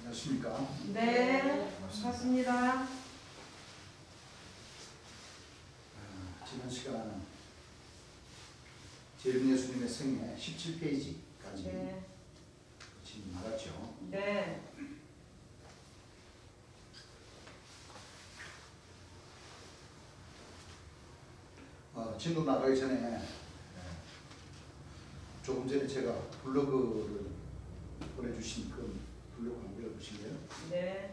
안녕하십니까? 네, 반갑습니다. 지난 시간 재림 예수님의 생애 17페이지까지 네. 지금 나갔죠. 네. 진도 나가기 전에 조금 전에 제가 블로그를 보내주신 그 블로그 한번 읽어보실래요? 네.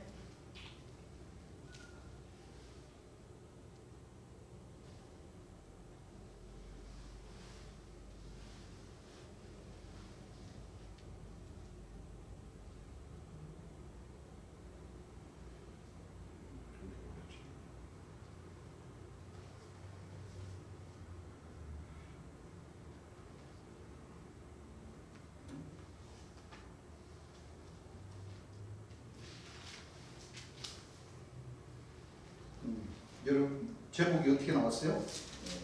여러분 제목이 어떻게 나왔어요?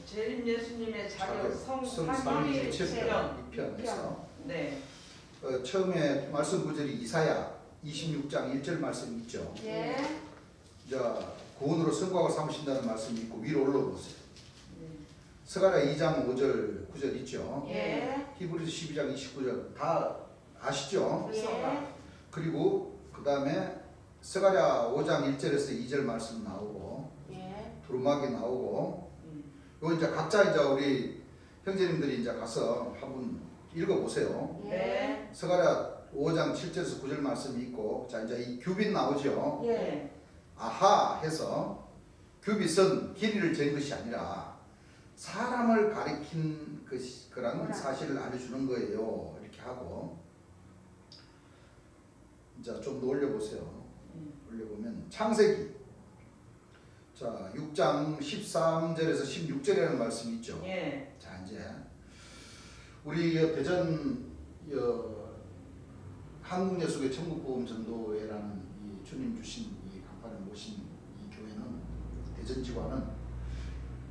재림 예수님의 자격 성삼위 성삼위 체험 체험. 2편에서 네. 처음에 말씀 구절이 이사야 26장 1절 말씀이 있죠. 네. 자, 구원으로 성곽을 삼으신다는 말씀이 있고 위로 올라보세요. 네. 스가랴 2장 5절 9절 있죠. 예. 히브리서 12장 29절 다 아시죠? 예. 그리고 그 다음에 스가랴 5장 1절에서 2절 말씀 나오고 예. 두루마기 나오고 이거 이제 각자 이제 우리 형제님들이 이제 가서 한번 읽어보세요. 네. 스가랴 5장 7절에서 9절 말씀이 있고 자 이제 이 규빗 나오죠. 예. 아하 해서 규빗은 길이를 잰 것이 아니라 사람을 가리킨 그런 사실을 알려주는 거예요. 이렇게 하고 이제 좀 더 올려보세요. 올려보면 창세기 자 6장 13절에서 16절이라는 말씀이 있죠. 예. 자 이제 우리 대전 한국예수교 천국보험전도회라는 이 주님 주신 이 간판을 모신 이 교회는 대전 지구와는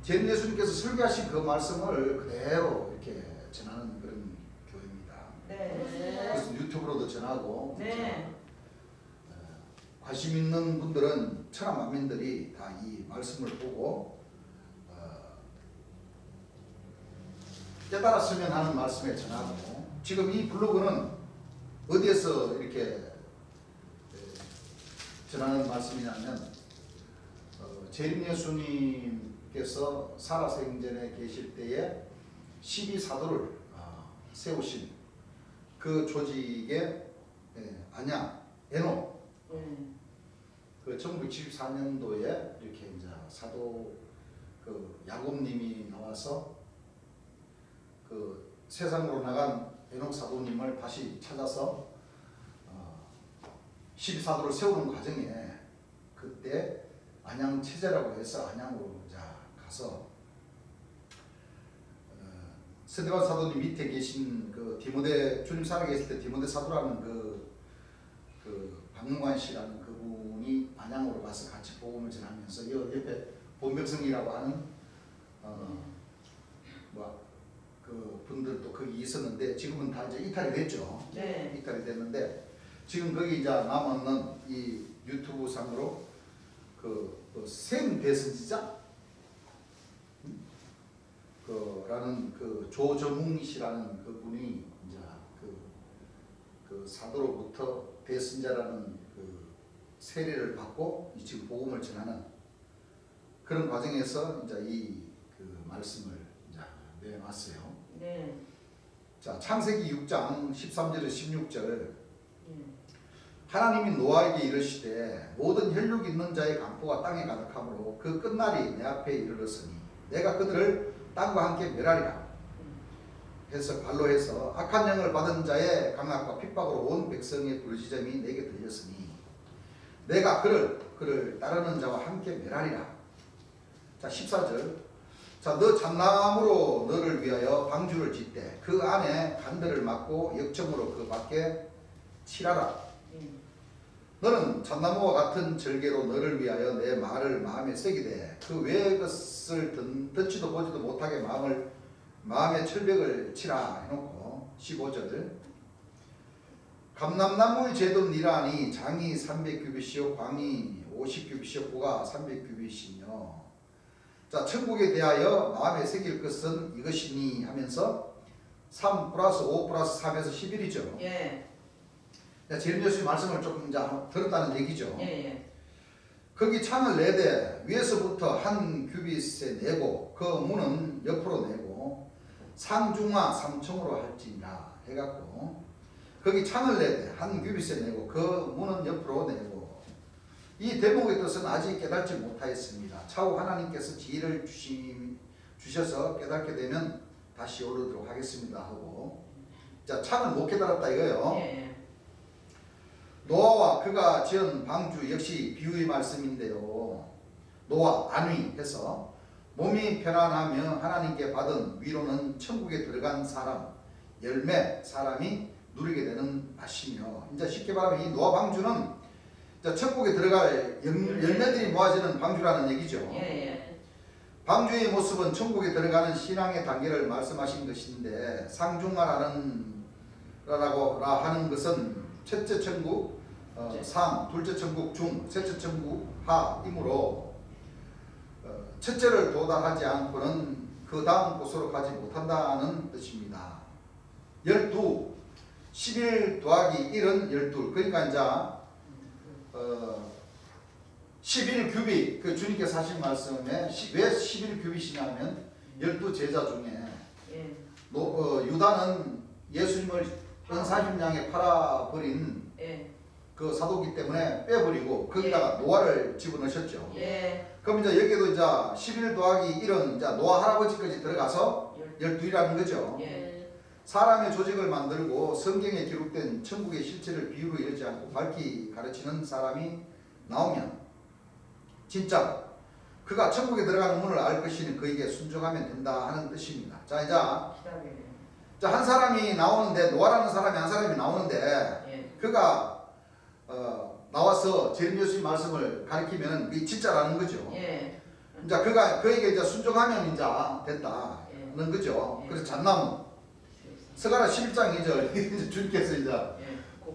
재림 예수님께서 설교하신 그 말씀을 그대로 이렇게 전하는 그런 교회입니다. 네. 그래서 유튜브로도 전하고 네. 관심 있는 분들은 천하만민들이 다 이 말씀을 보고 깨달았으면 하는 말씀에 전하고 지금 이 블로그는 어디에서 이렇게 전하는 말씀이냐면 재림 예수님께서 살아생전에 계실 때에 12사도를 세우신 그 조직의 안양 에녹 그 1974년도에 이렇게 이제 사도 그 야곱님이 나와서 그 세상으로 나간 에녹 사도님을 다시 찾아서 12사도를 세우는 과정에 그때 안양 체제라고 해서 안양으로 이제 가서 스데반 사도님 밑에 계신 그 디모데 주님 살아계실 때 디모데 사도라는 그 박문관 씨라는 그분이 안양으로 가서 같이 복음을 전하면서 이 옆에 본백성이라고 하는 그 분들도 거기 있었는데 지금은 다 이제 이탈이 됐죠. 네. 이탈이 됐는데 지금 거기 이제 남았는 이 유튜브 상으로 샘 대선지자 라는 그 조정웅 씨라는 그분이 이제 그 사도로부터 대선자라는 그 세례를 받고 지금 복음을 전하는 그런 과정에서 이제 그 말씀을 이제 내놨어요. 네. 자, 창세기 6장 13절에서 16절. 예. 하나님이 노아에게 이르시되 모든 혈육 있는 자의 강포가 땅에 가득하므로 그 끝날이 내 앞에 이르렀으니 내가 그들을 땅과 함께 멸하리라 해서 발로 해서 악한 영을 받은 자의 강압과 핍박으로 온 백성의 부르짖음이 내게 들렸으니 내가 그를 따르는 자와 함께 멸하리라. 자 14절 자 너 잣나무로 너를 위하여 방주를 짓되 그 안에 간들을 막고 역청으로 그 밖에 칠하라. 너는 잣나무와 같은 절개로 너를 위하여 내 말을 마음에 새기되 그 외의 것을 듣지도 보지도 못하게 마음의 철벽을 치라 해놓고 15절 감람나무의 제돈 니라니 장이 300규빗이요 광이 50규빗이요 고가 300규빗이며 자 천국에 대하여 마음에 새길 것은 이것이니 하면서 3 플러스 5 플러스 3에서 11이죠. 예. 제림 예수의 말씀을 조금 이제 들었다는 얘기죠. 예. 거기 창을 4대 위에서부터 한 규빗에 내고 그 문은 옆으로 내고 상중하 3층으로 할지니라 해갖고 거기 창을 4대 한 규빗에 내고 그 문은 옆으로 내고 이 대목의 뜻은 아직 깨닫지 못하였습니다. 차후 하나님께서 지혜를 주셔서 깨닫게 되면 다시 오르도록 하겠습니다 하고 자 창을 못 깨달았다 이거예요. 예. 노아와 그가 지은 방주 역시 비유의 말씀인데요. 노아 안위 해서 몸이 편안하며 하나님께 받은 위로는 천국에 들어간 사람 열매 사람이 누리게 되는 맛이며 이제 쉽게 말하면 이 노아 방주는 이제 천국에 들어갈 열매들이 모아지는 방주라는 얘기죠. 예. 방주의 모습은 천국에 들어가는 신앙의 단계를 말씀하신 것인데 상중하라는 하는 것은 첫째 천국 상, 둘째 천국 중, 셋째 천국 하이므로 첫째를 도달하지 않고는 그 다음 곳으로 가지 못한다는 뜻입니다. 12, 11 더하기 1은 12 그러니까 이제 11규빗 그 주님께서 하신 말씀에 왜 11규빗이냐면 12제자 중에 예. 유다는 예수님을 은사심량에 팔아버린 예. 그 사도기 때문에 빼버리고 거기다가 노아를 집어넣으셨죠. 예. 그럼 이제 여기도 이제 11 더하기 1은 이제 노아 할아버지까지 들어가서 12이라는 거죠. 예. 사람의 조직을 만들고 성경에 기록된 천국의 실체를 비유로 이르지 않고 밝히 가르치는 사람이 나오면 진짜 그가 천국에 들어가는 문을 알 것이니 그에게 순종하면 된다 하는 뜻입니다. 자 이제 한 사람이 나오는데 노아라는 사람이 한 사람이 나오는데 예. 그가 나와서 제림 예수의 말씀을 가르치면 그게 진짜라는 거죠. 예. 이제 그에게 이제 순종하면 이제 된다는 거죠. 예. 그래서 잣나무 스가랴 11장 2절 주님께서 이제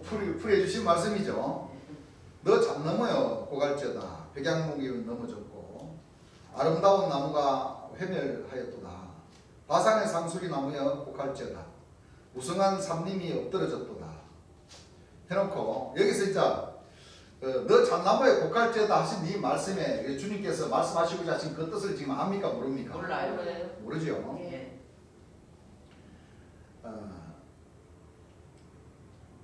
풀이해 주신 말씀이죠. 너 잣나무여 고갈지어다 백양목이 넘어졌고 아름다운 나무가 회멸하였도다. 바산의 상수리 나무여 고갈지어다 우승한 삼림이 엎드러졌도다 해놓고 여기서 이제 너 잣나무에 고갈지어다 하신 이 말씀에 주님께서 말씀하시고자 하신 그 뜻을 지금 압니까 모릅니까? 몰라요. 모르죠. 예.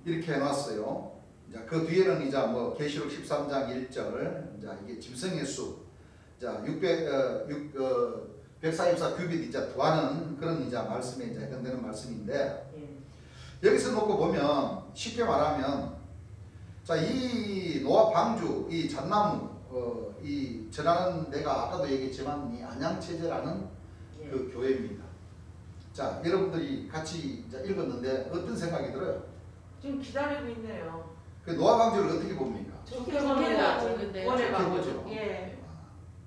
이렇게 해놨어요. 자, 그 뒤에는 이제 뭐 계시록 13장 1절, 이제 이게 짐승의 수, 자 144 규빗 이제 더하는 그런 이제 말씀에 이제 해당되는 말씀인데 예. 여기서 놓고 보면 쉽게 말하면 자 이 노아 방주 이 잣나무 이 전하는 데가 아까도 얘기했지만 이 안양체제라는 예. 그 교회입니다. 자 여러분들이 같이 이제 읽었는데 어떤 생각이 들어요? 지금 기다리고 있네요. 그 노아 방주를 어떻게 봅니까? 좋게 봅니다. 좋은데요. 원해 좋게 보죠. 예.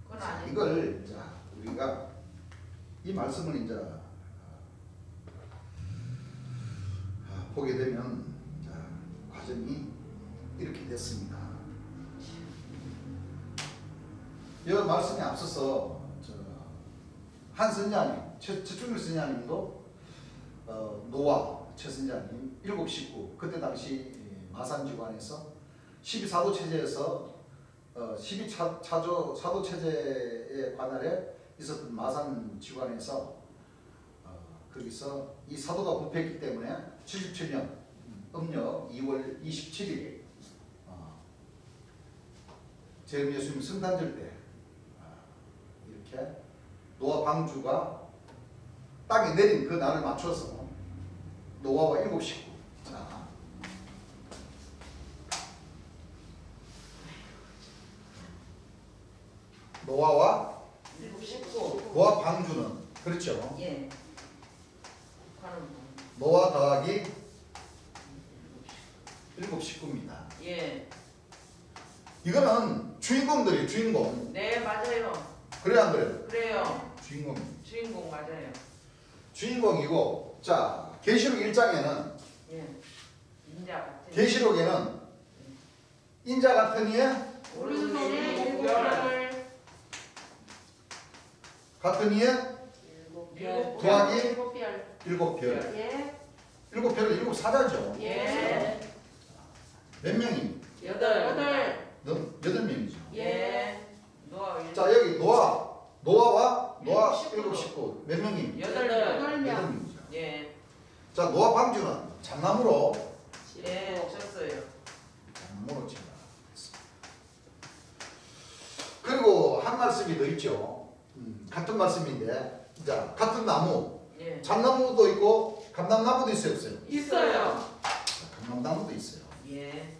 그건 자, 아니고. 이걸 자 우리가 이 말씀을 이제 보게 되면 자, 과정이 이렇게 됐습니다. 이 말씀에 앞서서 한 선자님, 최충일 선자님도 노아 최선자님 7 식구 그때 당시 마산지관에서 12사도 체제에서 12사도 체제에 관할해 있었던 마산 지관에서 거기서 이 사도가 부패했기 때문에 77년 음력 2월 27일 제림 예수님 성탄절 때 이렇게 노아 방주가 땅에 내린 그 날을 맞춰서 노아와 7 식구 자 노아와 7 식구. 노아 방주는 그렇죠. 예. 노아 더하기 7 식구입니다. 예. 이거는 주인공들이 주인공. 네 맞아요. 그래 안 그래요? 그래요. 주인공. 주인공 맞아요. 주인공이고 자 계시록 1장에는 예. 인자 같아. 계시록에는 인자 같은 이에 오른손에 일곱 일곱 별. 별. 같은 이에 일곱 더하기 일곱 별. 7별. 예. 7별은 7 사자죠. 예. 몇 명이? 여덟. 8명이죠. 예. 노아 자 여기 노아와 노아 일곱 7 식구 몇 명이? 여덟. 여덟 명. 8명이죠. 예. 자 노아 방주는 참나무로 예. 쳤어요. 참나무로 친다. 그리고 한 말씀이 더 있죠. 같은 말씀인데 자 같은 나무 예. 참나무도 있고 감람나무도 있어요 없어요? 있어요. 자, 감람나무도 있어요. 예.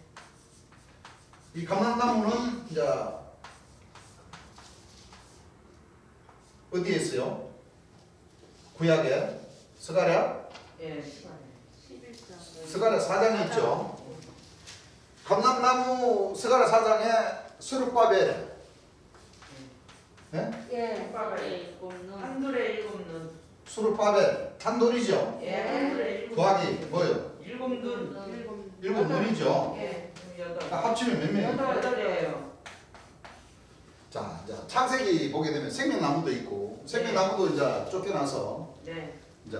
이 감람나무는 이제 어디에 있어요? 구약에 스가랴 예. 11장. 스가랴 4장에 있죠. 감람나무 스가랴 4장에 스룹바벨 네? 예. 네, 한둘에 일곱 눈. 스룹바벨 단돌이죠. 예. 한둘에 일곱 더하기 눈. 뭐요? 일곱 눈. 일곱 눈이죠. 예. 그럼 여덟. 합치면 몇 명이에요? 여덟이에요. 자, 이제 창세기 보게 되면 생명나무도 있고 생명나무도 이제 쫓겨나서 네. 이제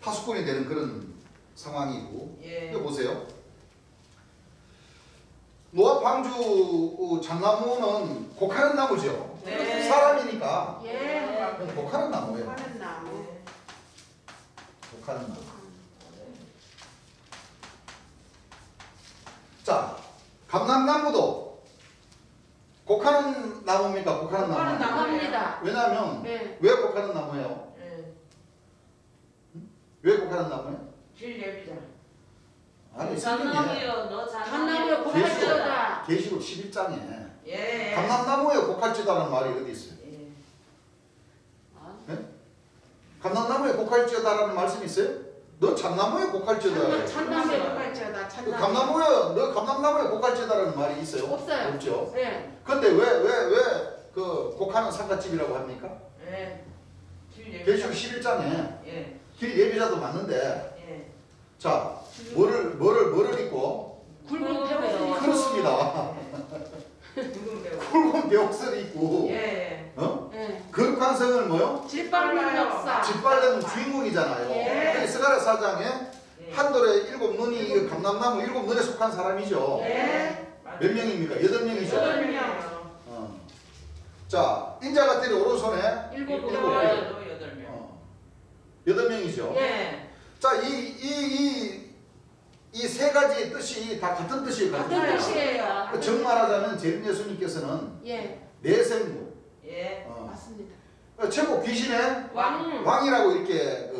파수꾼이 되는 그런 상황이고 예. 이거 보세요. 노아 방주 장나무는 곡하는 나무죠. 네. 사람이니까 예. 그건 곡하는 나무예요. 하는 나무. 예. 곡하는 나무. 자, 감람나무도 곡하는 나무입니까? 곡하는 곡하는 나무. 나무입니다. 왜냐하면 네. 왜 곡하는 나무예요? 예. 왜 곡하는 나무예요? 길 예비자. 아니 성경에 감나무에 고갈지어다. 계시록 11장에 예. 감람나무에 곡할지어다라는 말이 어디 있어요? 예. 감람나무에 곡할지어다라는 말씀이 있어요? 너 참나무에 곡할지어다. 참나무에 고갈지어다. 그 참나무. 감나무에 너 감람나무에 곡할지어다라는 말이 있어요? 없어요. 없죠. 예. 근데 왜 그 곡하는 상가집이라고 합니까? 예. 길 예비자. 계시록 11장에 예. 길 예비자도 맞는데 예. 자 뭐를 입고 굵은 배옷을 그렇습니다. 붉은 배우. 굵은 배옷을 입고 예. 어? 예. 거룩한 성을 뭐요? 짓밟는 역사. 짓밟는 주인공이잖아요. 예. 여기 스가랴 4장에 예. 한돌에 7눈이 이 감람나무 7눈에 속한 사람이죠. 예. 몇 명입니까? 8명이죠. 여덟 명이요. 자, 인자 같은 오른손에 일곱 일곱 별. 별. 여덟 명. 8명이죠. 예. 자, 이 세 가지 뜻이 다 같은 뜻이에요. 같은 뜻이에요. 그 정말하자면 재림 예수님께서는 예. 내생부, 예. 맞습니다. 최고 귀신의 왕. 왕이라고 이렇게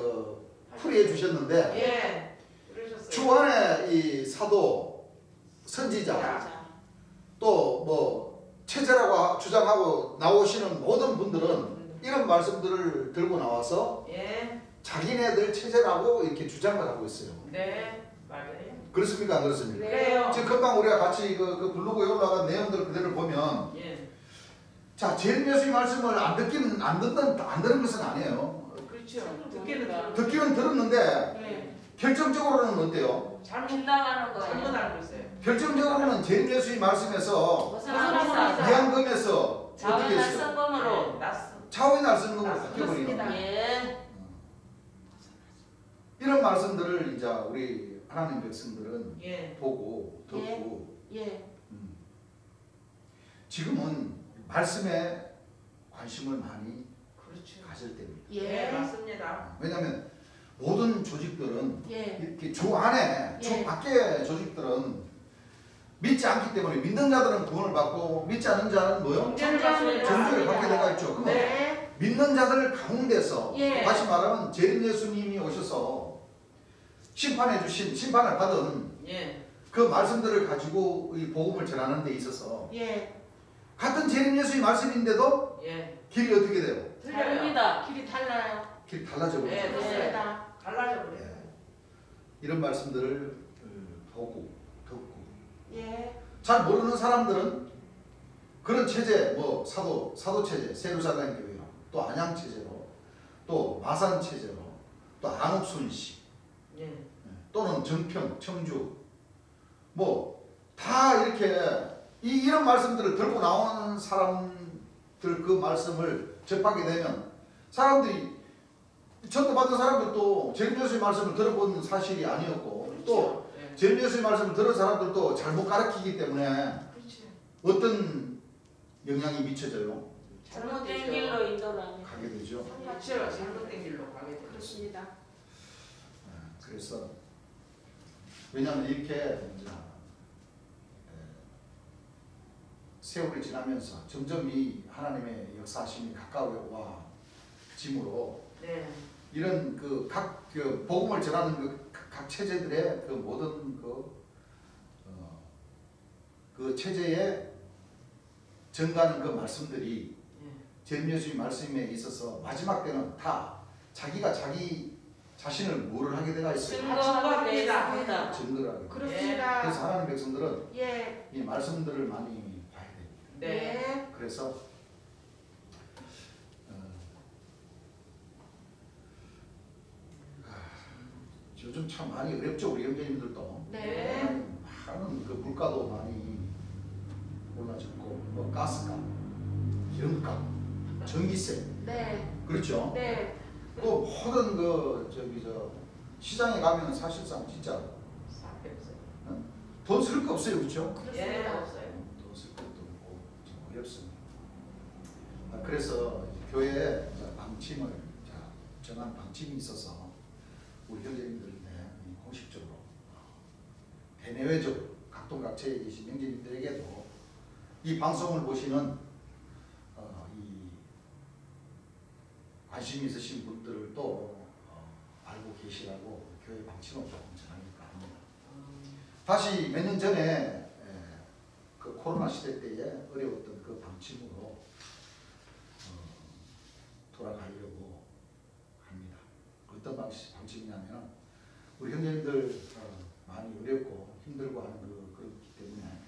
풀이해 주셨는데 예. 그러셨어요. 주 안에 이 사도, 선지자, 자. 또 뭐 체제라고 주장하고 나오시는 모든 분들은 이런 말씀들을 들고 나와서 예. 자기네들 체제라고 이렇게 주장을 하고 있어요. 네. 맞아요. 그렇습니까? 안 그렇습니까? 그래요. 지금 금방 우리가 같이 그 블로그에 올라간 내용들 그대로 보면 예. 자, 재림 예수의 말씀을 안 듣는 것은 아니에요. 그렇죠. 듣기는 듣기는 들었는데 예. 결정적으로는 어때요? 잘못 나가는 거예요. 잘못 알고 있어요. 결정적으로는 재림 예수의 말씀에서 벗어납니다. 이한금에서 어떻게 자원의 했어요? 성검으로 낯선. 차원이 날선금으로 아, 바뀌어버리는 그렇습니다. 예. 이런 말씀들을 이제 우리 하나님 백성들은 예. 보고 듣고 예. 지금은 말씀에 관심을 많이 그렇죠. 가질 때입니다. 예. 예. 맞습니다. 왜냐하면 모든 조직들은 예. 이렇게 주 안에 주 예. 밖의 조직들은 믿지 않기 때문에 믿는 자들은 구원을 받고 믿지 않는 자는 뭐요? 정죄를 정죄를 받게 되가 있죠. 그러면 네. 믿는 자들 가운데서 예. 다시 말하면 재림 예수님이 오셔서 심판해 주신 심판을 받은 예. 그 말씀들을 가지고 이 복음을 전하는 데 있어서 예. 같은 재림 예수의 말씀인데도 예. 길이 어떻게 돼요? 틀려요. 다릅니다. 길이 달라요. 길이 달라져 버리죠. 예. 그렇습니다. 갈라져 버려요. 예. 이런 말씀들을 보고 듣고 예. 잘 모르는 사람들은 그런 체제, 뭐 사도 체제, 세루살렘 교회로, 또 안양 체제로, 또 마산 체제로, 또 안옥순식 예. 또는 정평, 청주 뭐 다 이렇게 이런 말씀들을 들고 나오는 사람들 그 말씀을 접하게 되면 사람들이 전도 받은 사람들도 제일교수의 말씀을 들어본 사실이 아니었고 또 네. 제일교수의 말씀을 들은 사람들도 잘못 가르치기 때문에 그렇지. 어떤 영향이 미쳐져요? 잘못된 길로 인도를 하는. 가게 되죠. 그렇죠. 잘못된 길로 가게 되죠. 그렇습니다. 그래서 왜냐하면 이렇게 이제 세월이 지나면서 점점 이 하나님의 역사심이 가까워 와짐으로 네. 이런 그 복음을 전하는 각 체제들의 그 모든 그 체제에 전가하는 그 말씀들이 제일교수의 말씀에 있어서 마지막 때는 다 자기가 자기 자신을 뭐를 하게 되가 있어요. 증거가 되어 있습니다. 증거를 하게 돼요. 그렇습니다. 그래서 하나님 백성들은 예. 이 말씀들을 많이 봐야 됩니다. 네. 그래서 요즘 참 많이 어렵죠. 우리 형제님들도 네. 많은 그 물가도 많이 올라졌고 뭐 가스값, 기름값, 전기세 네. 그렇죠. 네. 또 모든 시장에 가면 사실상 진짜 사표 없어요. 돈 쓸 거 없어요, 그렇죠? 예, 그렇습니다. 없어요. 돈 쓸 것도 없고 좀 어렵습니다. 그래서 교회에 방침을 정한 방침이 있어서 우리 형제님들 공식적으로 대내외적으로 각동각체에 계신 형제님들에게도 이 방송을 보시는 이 관심 있으신 분들을 또 알고 계시라고 교회 방침을 조금 전하니까 합니다. 다시 몇 년 전에 그 코로나 시대 때에 어려웠던 그 방침으로 돌아가려고 합니다. 어떤 방침이냐면 우리 형제님들 많이 어렵고 힘들고 하는 그렇기 때문에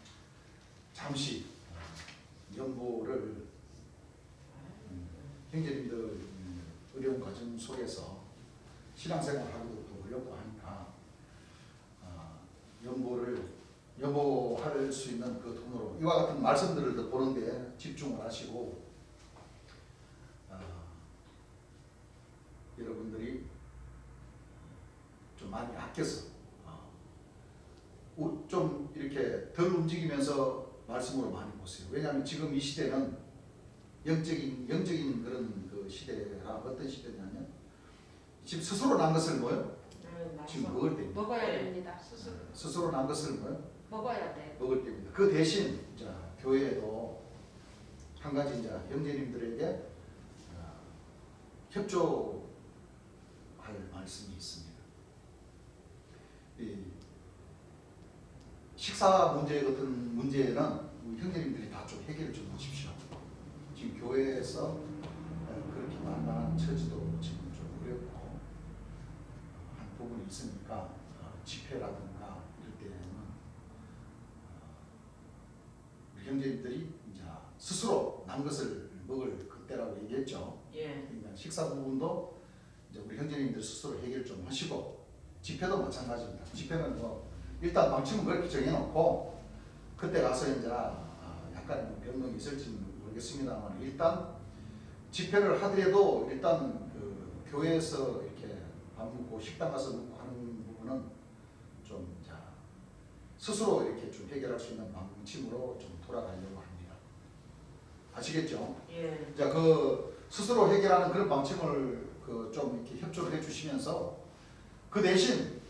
잠시 연보를 형제님들 어려운 과정 속에서 신앙생활하기도 또 어렵고 하니까 연보할 수 있는 그 돈으로 이와 같은 말씀들을 더 보는데 집중을 하시고 여러분들이 좀 많이 아껴서 좀 이렇게 덜 움직이면서 말씀으로 많이 보세요. 왜냐하면 지금 이 시대는 영적인 그런 그 시대라 어떤 시대냐면 지금 스스로 난 것을 뭐요? 지금 먹을 때입니다. 먹어야 네. 됩니다. 스스로 난 것을 뭐요? 먹어야 돼. 먹을 때입니다. 그 대신 이제 교회에도 한 가지 이제 형제님들에게 협조할 말씀이 있습니다. 이 식사 문제 같은 문제는 우리 형제님들이 다 좀 해결을 좀 하십시오. 지금 교회에서 그렇게 만만한 처지도 지금 좀 어렵고 한 부분이 있으니까 집회라든가 이럴 때는 우리 형제님들이 이제 스스로 난 것을 먹을 그때라고 얘기했죠. 예. 그러니까 식사 부분도 이제 우리 형제님들 스스로 해결 좀 하시고 집회도 마찬가지입니다. 집회는 뭐 일단 방침은 그렇게 정해놓고 그때 가서 이제 약간 변동이 있을지는 모르겠습니다만 일단 집회를 하더라도 일단 그 교회에서 이렇게 밥 먹고 식당 가서 먹고 하는 부분은 좀 이제 스스로 이렇게 좀 해결할 수 있는 방침으로 좀 돌아가려고 합니다. 아시겠죠? 예. 자, 그 스스로 해결하는 그런 방침을 좀 이렇게 협조를 해주시면서 그 대신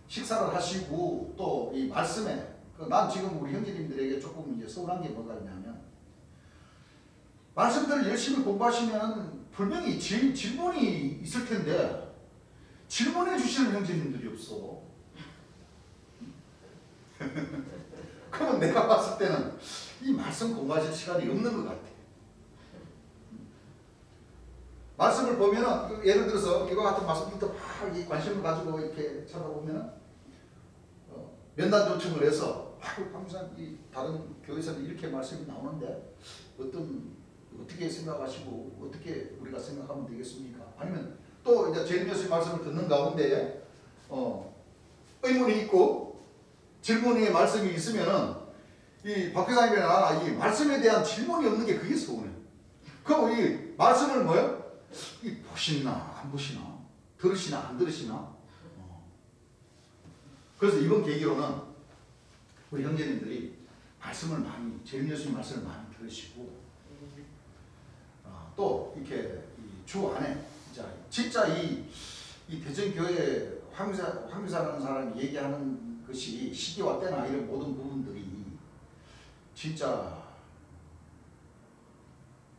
식사를 하시고 또 이 말씀에 난 지금 우리 형제님들에게 조금 이제 서운한 게 뭐가 있냐면 말씀들을 열심히 공부하시면 분명히 질문이 있을 텐데 질문해 주시는 형제님들이 없어. 그러면 내가 봤을 때는 이 말씀 공부하실 시간이 없는 것 같아. 말씀을 보면은 예를 들어서 이와 같은 말씀부터 막 이 관심을 가지고 이렇게 찾아보면은 면담 요청을 해서 항상 이 다른 교회에서는 이렇게 말씀이 나오는데 어떻게 생각하시고 어떻게 우리가 생각하면 되겠습니까? 아니면 또 이제 제일 교수의 말씀을 듣는 가운데 의문이 있고 질문의 말씀이 있으면은 이 박회장님이나 이 말씀에 대한 질문이 없는 게 그게 서운해. 그럼 이 말씀을 뭐요? 이 보시나 안 보시나, 들으시나 안 들으시나. 그래서 이번 계기로는 우리 형제님들이 말씀을 많이, 재림 예수님 말씀을 많이 들으시고 또 이렇게 이 주 안에 진짜 이 대전교회 황유사라는 사람이 얘기하는 것이 시기와 때나 이런 모든 부분들이 진짜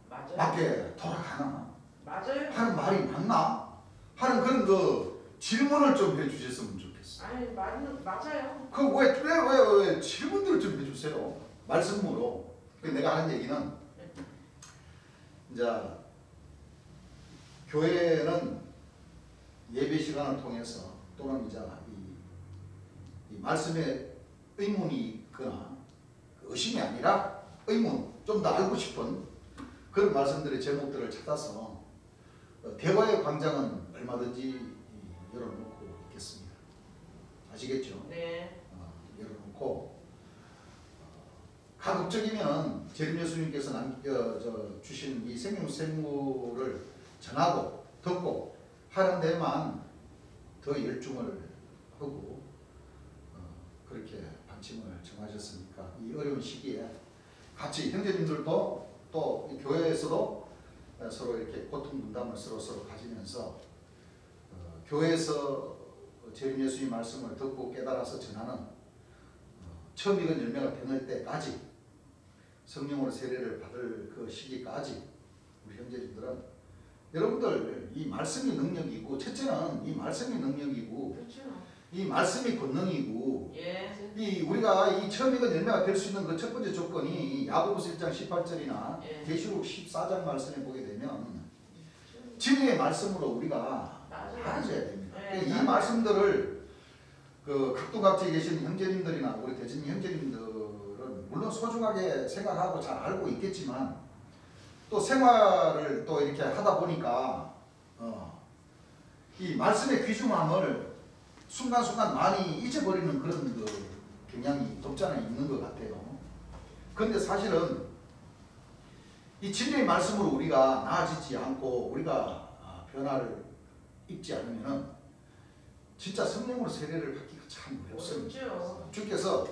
맞아요. 맞게 돌아가나 맞아요. 하는 말이 맞나 하는 그런 그 질문을 좀 해주셨으면 좋겠어. 아니 맞아요. 그 왜 질문들을 좀 해주세요. 말씀으로. 내가 하는 얘기는 이제 교회는 예배 시간을 통해서 또는 이제 이 말씀에 의문이 있거나 의심이 아니라 의문, 좀 더 알고 싶은 그런 말씀들의 제목들을 찾아서 대화의 광장은 얼마든지 열어놓고 있겠습니다. 아시겠죠? 네. 열어놓고 가급적이면 재림 예수님께서 주신 이 생명샘물을 전하고 듣고 하는 데만 더 열중을 하고 그렇게 방침을 정하셨으니까 이 어려운 시기에 같이 형제님들도 또 이 교회에서도 서로 이렇게 고통 분담을 서로 가지면서 교회에서 재림 예수님 말씀을 듣고 깨달아서 전하는 처음 익은 열매가 되는 때까지 성령으로 세례를 받을 그 시기까지 우리 형제님들은 여러분들 이 말씀이 능력이고, 첫째는 이 말씀이 능력이고 그렇죠. 이 말씀이 권능이고, 예. 이 우리가 이 처음 익은 열매가 될 수 있는 그 첫 번째 조건이 야고보서 1장 18절이나 예. 계시록 14장 말씀에 보게 되면 진리의 말씀으로 우리가 알아야 됩니다. 예, 이 맞아요. 말씀들을 그 각도각지에 계신 형제님들이나 우리 대전 형제님들은 물론 소중하게 생각하고 잘 알고 있겠지만 또 생활을 또 이렇게 하다 보니까 이 말씀의 귀중함을 순간순간 많이 잊어버리는 그런 그 경향이 없지 않아 있는 것 같아요. 그런데 사실은 이 진리의 말씀으로 우리가 나아지지 않고 우리가 변화를 입지 않으면은 진짜 성령으로 세례를 받기가 참 어렵습니다. 그렇죠. 주께서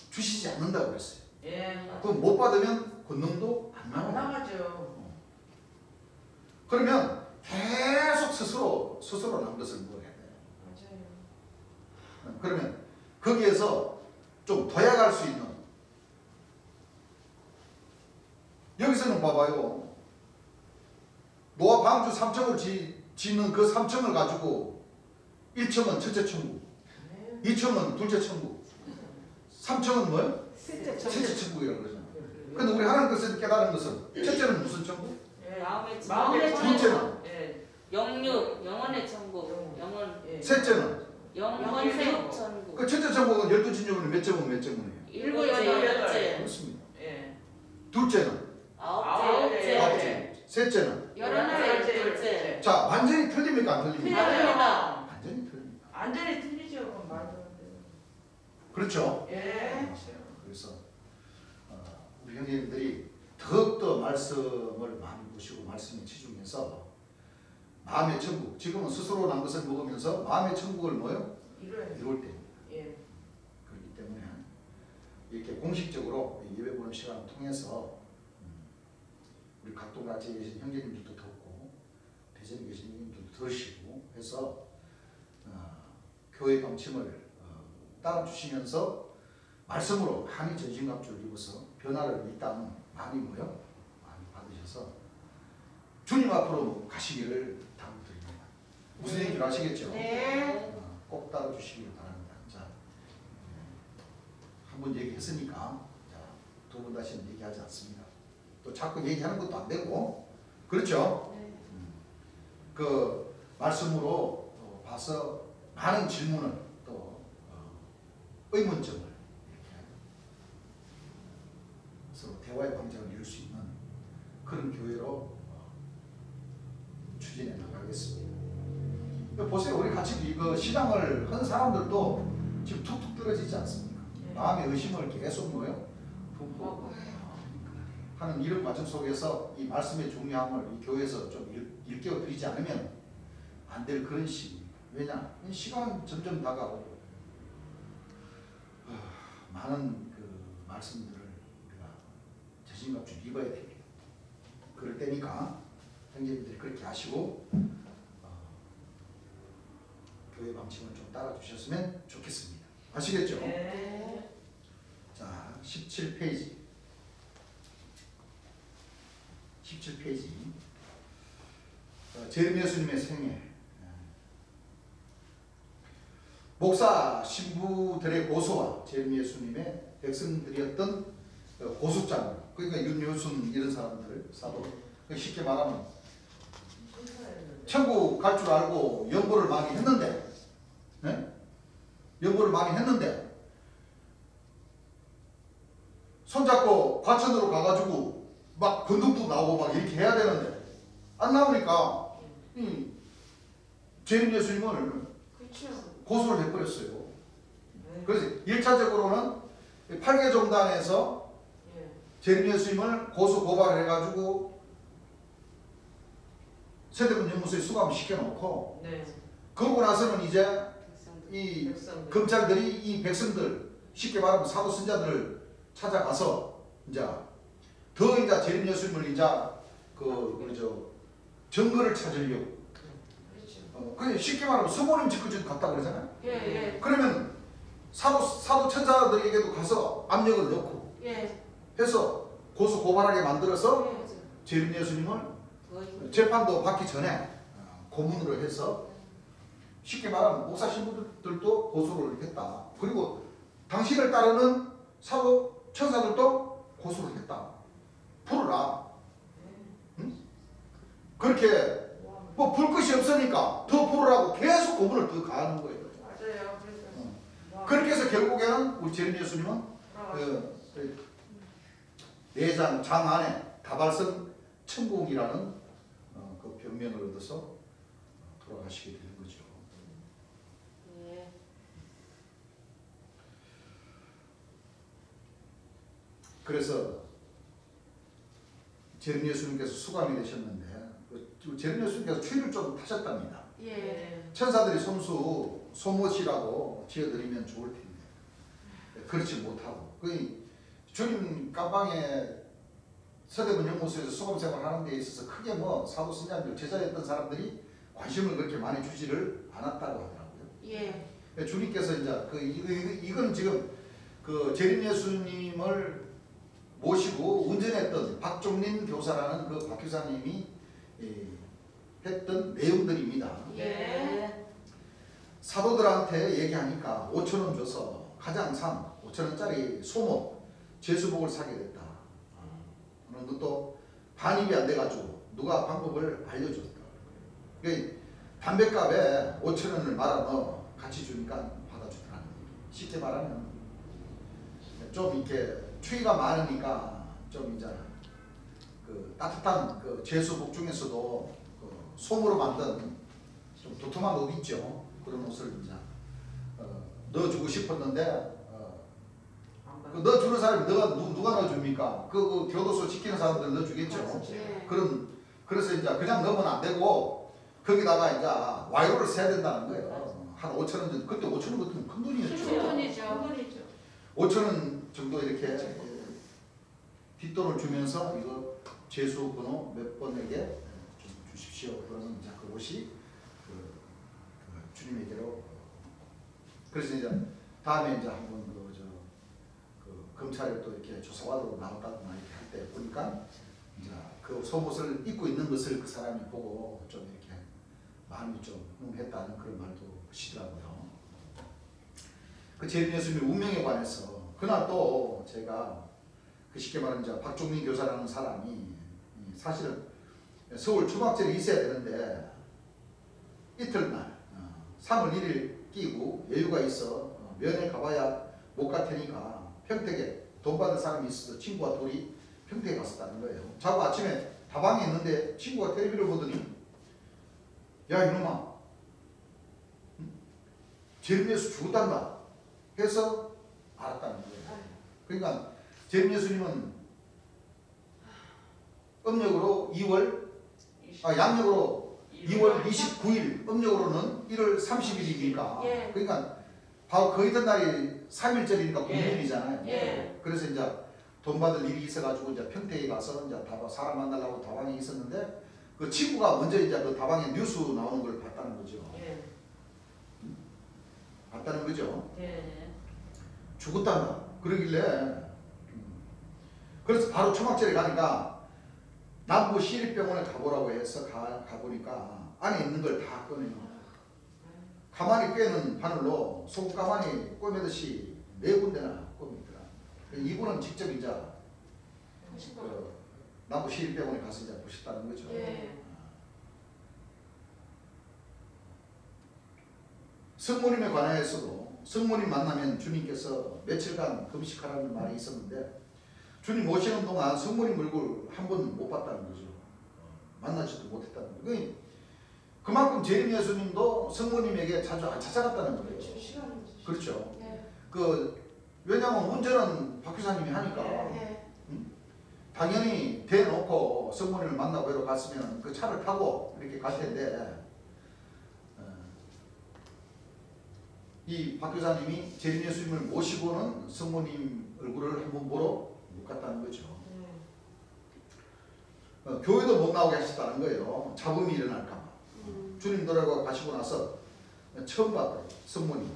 주시지 않는다고 그랬어요. 예. 그럼 못 받으면 권능도 안 안 나와요. 나가죠. 그러면 계속 스스로 남 것을 먹어야 돼요. 맞아요. 그러면 거기에서 좀 도약할 수 있는, 여기서는 봐봐요. 노아 방주 3층을 짓는 그 3층을 가지고 1층은 첫째 천국, 네. 2층은 둘째 천국, 3층은 뭐예요? 셋째 셋째 천국이라고 그러잖아요. 근데 우리 하나님께서 깨달은 것은 첫째는 무슨 천국? 예. 마음의 마음의 천국. 둘째는? 예. 영육 영혼의 천국. 영혼 예. 셋째는? 영혼의 천국. 그 첫째 천국은 12진영은 몇 점은 몇 점이에요? 일곱째 여덟. 여덟째 그렇습니다. 예. 둘째는? 아홉째 아홉째. 째 셋째는? 열한째 둘째. 자, 완전히 틀립니까? 안 틀립니까? 틀립니다. 완전히 틀립니다. 완전히 틀리죠. 그건 말도 안 돼요. 그렇죠? 예. 그래서 우리 형제님들이 더욱더 말씀을 많이 보시고 말씀에 치중해서 마음의 천국, 지금은 스스로 난 것을 먹으면서 마음의 천국을 뭐요? 이거예요. 이룰 때입니다. 예. 그렇기 때문에 이렇게 공식적으로 예배 보는 시간을 통해서 우리 각도같이 계신 형제님들도 듣고 대전에 계신 형님들도 들으시고 해서 교회 방침을 따라 주시면서 말씀으로 많이 전신갑주를 입어서 변화를 일단 많이 많이 받으셔서 주님 앞으로 가시기를 당부드립니다. 무슨 얘기를 아시겠죠? 네. 꼭 따라 주시기를 바랍니다. 자, 한 번 얘기했으니까 두 번 다시는 얘기하지 않습니다. 또 자꾸 얘기하는 것도 안 되고, 그렇죠? 네. 그 말씀으로 봐서 많은 질문을 또 의문점을 이렇게 서로 대화의 광장을 이룰 수 있는 그런 교회로 추진해 나가겠습니다. 보세요, 우리 같이 이거 신앙을 한 사람들도 지금 툭툭 떨어지지 않습니까? 네. 마음의 의심을 계속 뭐요? 품고 하는 이런 과정 속에서 이 말씀의 중요함을 이 교회에서 좀 일깨워 드리지 않으면 안 될 그런 시기입니다. 왜냐? 이 시간 점점 다가오고 많은 그 말씀들을 우리가 자신감좀 입어야 됩니다. 그럴 때니까 형제님들이 그렇게 하시고 교회 방침을 좀 따라주셨으면 좋겠습니다. 아시겠죠? 네. 자, 17페이지. 17페이지. 제르미 예수님의 생애. 목사 신부들의 고소와 제르미 예수님의 백성들이었던 고소장. 그러니까 윤효순 이런 사람들 사도. 쉽게 말하면 천국 갈 줄 알고 연보를 많이 했는데, 네? 연보를 많이 했는데 손잡고 과천으로 가가지고 막 건등도 나오고 막 이렇게 해야 되는데 안 나오니까 제림 예수님을 그렇죠. 고소를 해버렸어요. 네. 그래서 1차적으로는 팔계종단에서 예. 제림 예수님을 고소 고발을 해가지고 세대군 연구소에 수감을 시켜놓고 네. 그러고 나서는 이제 백성들. 이 백성들. 검찰들이 이 백성들 쉽게 말하면 사도 선자들을 찾아가서 이제 더 이제 제림 예수님을 이제 증거를 찾으려고 그렇죠. 그냥 쉽게 말하면 수모님 짓고 갔다 그러잖아요. 예. 그러면 사도 천사들에게도 가서 압력을 넣고 예. 해서 고소 고발하게 만들어서 예. 제림 예수님을 거의 재판도 받기 전에 고문으로 해서 쉽게 말하면 목사 신부들도 고소를 했다. 그리고 당신을 따르는 사도 천사들도 고소를 했다. 풀어라. 응? 그렇게 뭐 불 것이 없으니까 더 풀으라고 계속 고문을 더 가하는 거예요. 맞아요. 그래서 그렇게 해서 결국에는 우리 제림 예수님은 내장 장 안에 다발성 천공이라는 그 병명을 얻어서 돌아가시게 되는 거죠. 예. 그래서 제림 예수님께서 수감이 되셨는데 제림 예수님께서 추위를 좀 타셨답니다. 예. 천사들이 손수 소못이라고 지어드리면 좋을 텐데 그렇지 못하고 그 주님 깜방에 서대문 연못소에서 수감생활 하는 데 있어서 크게 뭐 사도 선자들 제자였던 사람들이 관심을 그렇게 많이 주지를 않았다고 하더라고요. 예. 주님께서 이제 이건 지금 그 제림 예수님을 모시고 운전했던 박종린 교사라는 그 박 교사님이 했던 내용들입니다. 예. 사도들한테 얘기하니까 5,000원 줘서 가장 산 5,000원짜리 소모 제수복을 사게 됐다. 그런데 또 반입이 안 돼가지고 누가 방법을 알려줬다. 그러니까 담배값에 5,000원을 말아 넣어 같이 주니까 받아주더라는 얘기. 쉽게 말하면 좀 이렇게 추위가 많으니까 좀 이제 그 따뜻한 그 제수복 중에서도 그 솜으로 만든 좀 도톰한 옷 있죠. 그런 옷을 이제 넣어주고 싶었는데 그 넣어주는 사람이 누가 넣어줍니까? 그 교도소 지키는 사람들 넣어주겠죠. 예. 그래서 이제 그냥 넣으면 안 되고 거기다가 이제 와이로를 세야 된다는 거예요. 한 5,000원 정도. 그때 5,000원 같으면 큰 돈이었죠. 돈이죠. 5,000원 정도 이렇게 뒷돈을 주면서 이거 제수 번호 몇 번에게 주십시오. 그러면 이제 그 옷이 그 주님에게로 그래서 이제 다음에 이제 한번 그 검찰에 또 이렇게 조사받으러 나왔다거나 이렇게 할 때 보니까 이제 그 속옷을 입고 있는 것을 그 사람이 보고 좀 이렇게 마음이 좀 했다는 그런 말도 하시더라고요. 그 제림 예수님의 운명에 관해서 그날 또 제가 그 쉽게 말하면 이제 박종민 교사라는 사람이 사실은 서울 초막절에 있어야 되는데 이틀날 3월 1일 끼고 여유가 있어 면회 가봐야 못 갈 테니까 평택에 돈 받을 사람이 있어서 친구와 둘이 평택에 갔었다는 거예요. 자고 아침에 다방에 있는데 친구가 텔레비를 보더니 야 이놈아 제림 예수 죽었단다. 해서 알았다는 거예요. 그러니까 재림 예수님은 음력으로 양력으로 2월 29일, 음력으로는 1월 30일이니까 예. 그러니까 바로 그 이튿날이 3일절이니까 예. 공휴일이잖아요. 예. 그래서 이제 돈 받을 일이 있어가지고 이제 평택에 가서 이제 사람 만나려고 다방에 있었는데 그 친구가 먼저 이제 그 다방에 뉴스 나오는 걸 봤다는 거죠. 예. 봤다는 거죠. 예. 죽었단다. 그러길래 그래서 바로 초막절에 가니까 남부 시립병원에 가보라고 해서 가보니까 안에 있는 걸 다 꺼내요. 가만히 꿰는 바늘로 속 가만히 꿰매듯이 4군데나 꿰매더라. 이분은 직접 이제 그 남부 시립병원에 가서 이제 보셨다는 거죠. 예. 성모님에 관하여서도 성모님 만나면 주님께서 며칠간 금식하라는 말이 있었는데 주님 오시는 동안 성모님 얼굴 한 번 못 봤다는 거죠. 만나지도 못했다는 거예요. 그만큼 재림 예수님도 성모님에게 자주 안 찾아갔다는 거예요. 그렇죠. 예. 왜냐하면 운전은 박 교사님이 하니까 예. 당연히 대놓고 성모님을 만나고 뵈러 갔으면 그 차를 타고 이렇게 갈 텐데 이 박 교사님이 재림 예수님을 모시고는 성모님 얼굴을 한번 보러 못 갔다는 거죠. 교회도 못 나오게 하셨다는 거예요. 잡음이 일어날까 봐. 주님 돌아가 가시고 나서 처음 봤어요. 성모님.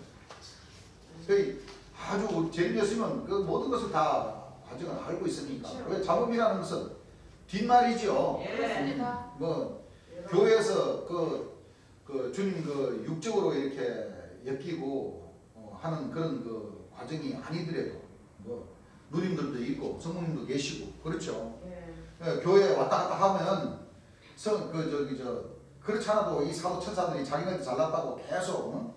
아주 재림 예수님은 그 모든 것을 다 과정을 알고 있으니까. 왜 잡음이라는 것은 뒷말이죠. 그렇습니다. 뭐 교회에서 그 주님 그 육적으로 이렇게 엮이고 하는 그런 그 과정이 아니더라도 뭐 누님들도 있고 성모님도 계시고 그렇죠. 교회에 왔다 갔다 하면 그렇지 않아도 이 사도 천사들이 자기네들 잘났다고 계속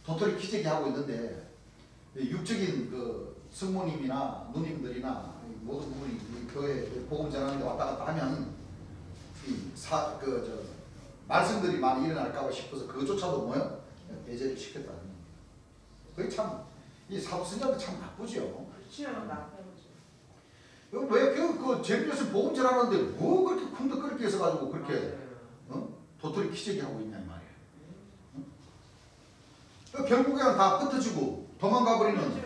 도토리 키재기 하고 있는데 육적인 그 성모님이나 누님들이나 모든 분이 이 교회 복음 전하는데 왔다 갔다 하면 말씀들이 많이 일어날까 싶어서 그것조차도 뭐요? 배제를 시켰다는 겁니다. 그게 참 이 사도신자도 참 나쁘죠. 그렇죠. 왜 그 재림 예수님 복음 전하는데 뭐 그렇게 쿵덕거리게 해서가지고 그렇게 도토리 키재기 하고 있냐 이 말이에요. 결국에는 다 흩어지고 도망가 버리는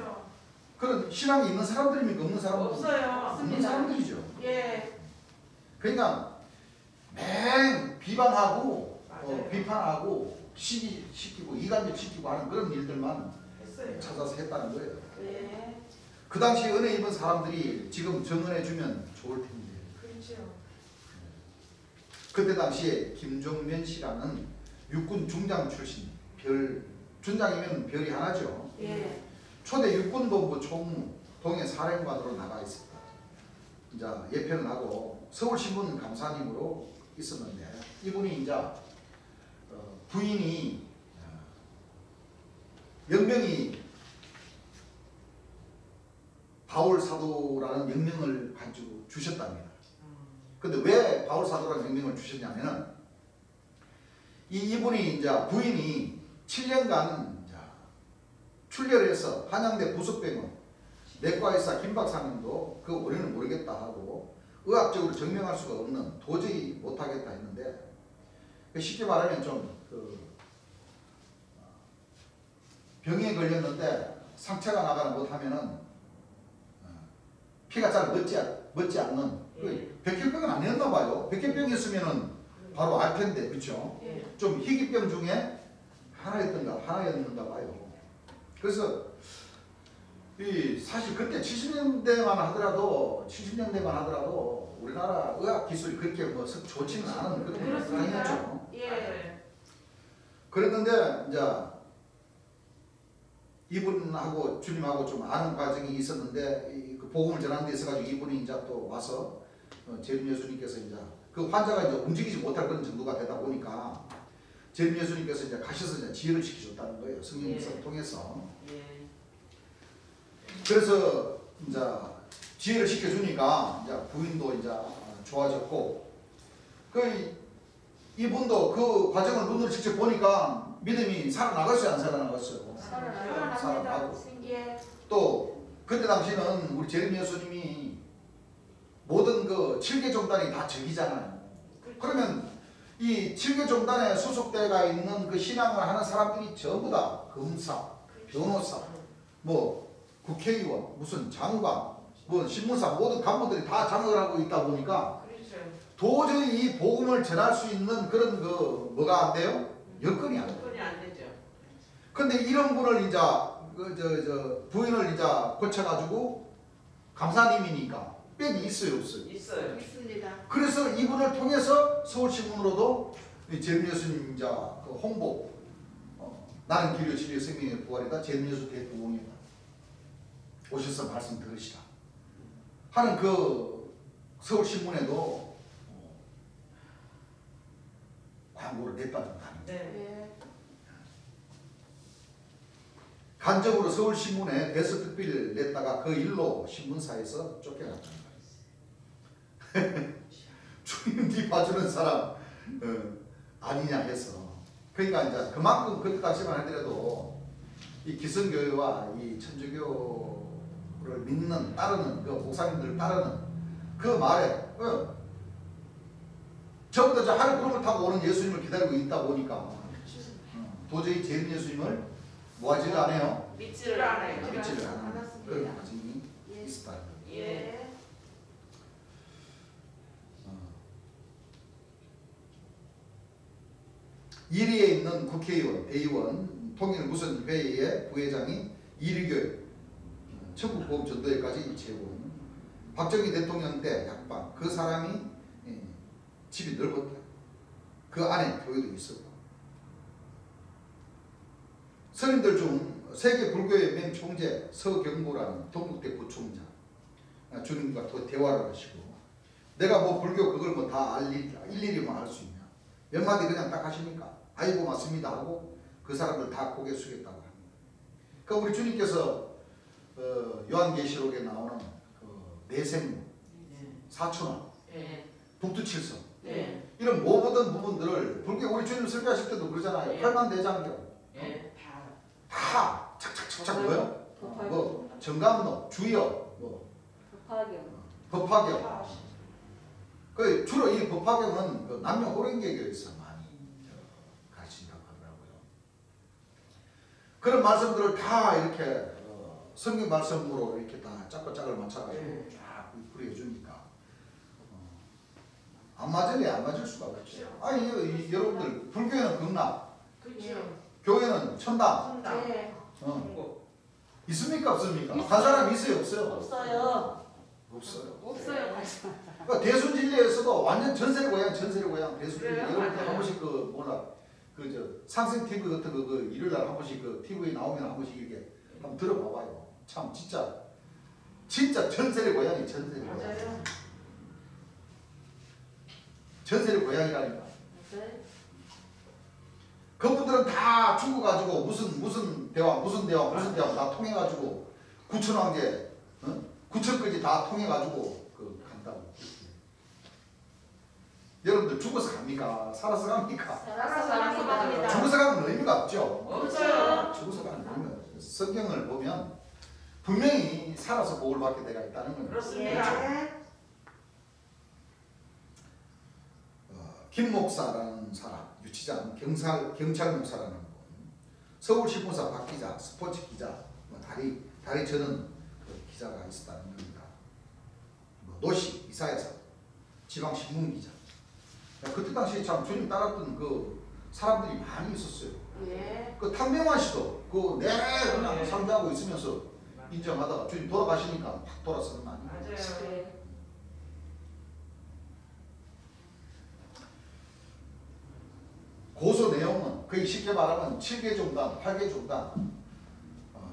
그런 신앙이 있는 사람들입니까? 없는 사람들? 없어요. 없는 사람들이죠. 예. 그러니까 맹 비방하고 맞아요. 비판하고 시기시키고 이간질 시키고 하는 그런 일들만 했어요. 찾아서 했다는 거예요. 예. 그 당시 은혜 입은 사람들이 지금 정은혜 주면 좋을 텐데 그렇죠. 그때 당시에 김종면 씨라는 육군 중장 출신 준장이면 별이 하나죠. 예. 초대 육군본부 총무 동해 사령관으로 나가 있었다. 이제 예편을 하고 서울신문 감사님으로 있었는데 이분이 이제 부인이 명명이 바울 사도라는 명명을 가지고 주셨답니다. 근데 왜 바울 사도라는 명명을 주셨냐면은 이분이 이제 부인이 7년간 출혈해서 한양대 부속병원 내과의사 김 박사님도 그 원인을 모르겠다 하고 의학적으로 증명할 수가 없는 도저히 못하겠다 했는데 쉽게 말하면 좀 병에 걸렸는데 상처가 나가지 못하면은 피가 잘 멎지 않는 백혈병은 아니었나 봐요. 백혈병이었으면은 바로 알 텐데 그렇죠? 좀 희귀병 중에 하나였는가 봐요. 그래서 사실 그때 70년대만 하더라도 우리나라 의학 기술이 그렇게 뭐 좋지는 않은 그런 상황이었죠. 예. 그랬는데 이제 이분하고 주님하고 좀 아는 과정이 있었는데 그 복음을 전하는 데 있어가지고 이분이 이제 또 와서 재림 예수님께서 이제 그 환자가 이제 움직이지 못할 그런 정도가 되다 보니까 재림 예수님께서 이제 가셔서 이제 지혜를 시켜줬다는 거예요. 성령님을 통해서. 예. 그래서 이제 지혜를 시켜주니까 이제 부인도 이제 좋아졌고 이분도 그 과정을 눈으로 직접 보니까 믿음이 살아나갔어요, 안 살아나갔어요? 살아납니다. 살아나고. 신기해. 또 그때 당시는 우리 제르미 예수님이 모든 그 7개 종단이 다 적이잖아요. 그러면 이 7개 종단에 소속되어 있는 그 신앙을 하는 사람들이 전부 다 검사, 변호사, 뭐 국회의원, 무슨 장관, 뭐 신문사 모든 간부들이 다 장악을 하고 있다 보니까 그렇죠. 도저히 이 복음을 전할 수 있는 그런 그 뭐가 안 돼요? 여건이 안 돼요. 접근이 안 되죠. 근데 이런 분을 이제 부인을 이제 고쳐가지고 감사님이니까 빽이 있어요, 없어요? 있어요. 있습니다. 그래서 이분을 통해서 서울신문으로도 제르미 예수님 이제 그 홍보, 나는 길이요 진리요 생명의 부활이다. 제르미 예수 대부흥이다. 오셔서 말씀 들으시라 하는 그 서울신문에도 광고를 냈다는 거 아닙니까? 네. 예. 간접으로 서울신문에 대서특필을 냈다가 그 일로 신문사에서 쫓겨났다는 거예요. 주님 뒤 봐주는 사람 아니냐 해서. 그러니까 이제 그만큼 그때 당시만 하더라도 이 기성교회와 이 천주교를 믿는 따르는 그 목사님들을 따르는 그 말에 전부 다 하늘 구름을 타고 오는 예수님을 기다리고 있다 보니까 도저히 제일 예수님을 뭐하지를 않아요. 믿지를 않아요. 믿지를 않는 않았습니다. 그런 과정이 예. 있었다. 예. 이리에 있는 국회의원, 대의원, 통일 무슨 회의의 부회장이 이리교회, 천국보험전도회까지 제공. 박정희 대통령 때 약방 그 사람이 집이 넓었다. 그 안에 교회도 있었고. 스님들 중 세계 불교의 맨 총재 서경보라는 동국대 부총장 주님과 또 대화를 하시고 내가 뭐 불교 그걸 뭐 다 일일이만 알 수 있냐 몇 마디 그냥 딱 하시니까 아이고 맞습니다 하고 그 사람들 다 고개 숙였다고 합니다. 그러니까 우리 주님께서 요한계시록에 나오는 그 내생모, 사천왕, 예. 북두칠성 예. 이런 모든 부분들을 불교 우리 주님 설교하실 때도 그러잖아요. 예. 팔만대장경 예. 다. 다 착착착착 뭐요? 법화경. 뭐 정감로, 주여, 뭐 법화경. 그 주로 이 법화경은 그 남녀 호랭개교에서 많이 가르친다고 하더라고요. 그런 말씀들을 다 이렇게 성경 말씀으로 이렇게 다 짝을 맞춰가지고 쫙 그려주니까 안 맞을래 안 맞을 수가 없죠. 아니 여러분들 불교에는 극락, 그렇죠. 교회는 천당. 천당. 예. 천국. 있습니까 없습니까? 한 사람 있어요 없어요? 없어요. 없어요. 없어요. 그러니까 대순진리에서도 완전 전세례 고향 대순진리 그래요? 여러분들 맞아요. 한 번씩 그 몰라 그 상생 TV 같은 거 그 일요일날 한 번씩 그 TV에 나오면 한 번씩 이렇게 한번 들어봐봐요. 참 진짜 전세례 고향이 전세례 고향. 맞아요. 전세례 고향이라니까. 네. 그분들은 다 죽어가지고 무슨 대화 다 통해가지고 구천 황제, 구천까지 다 통해가지고 그 간다고. 여러분들 죽어서 갑니까? 살아서 갑니까? 살아서 갑니다. 죽어서 가면 의미가 없죠. 없어요. 죽어서 가는 의미가 없어요. 성경을 보면 분명히 살아서 복을 받게 되어 있다는 겁니다. 그렇습니다. 예. 김 목사라는 사람, 유치장, 경찰 목사라는 분, 서울신문사 박 기자, 스포츠 기자, 뭐 다리 저는 그 기자가 있었다는 겁니다. 뭐 노시, 이사회사, 지방신문 기자. 그때 당시에 참 주님 따랐던 그 사람들이 많이 있었어요. 예. 그 탕명환 씨도 그냥 상대하고 있으면서 인정하다가 주님 돌아가시니까 확 돌아서는 거 아니에요. 맞아요. 네. 고소 내용은 거의 쉽게 말하면 7개 종단, 8개 종단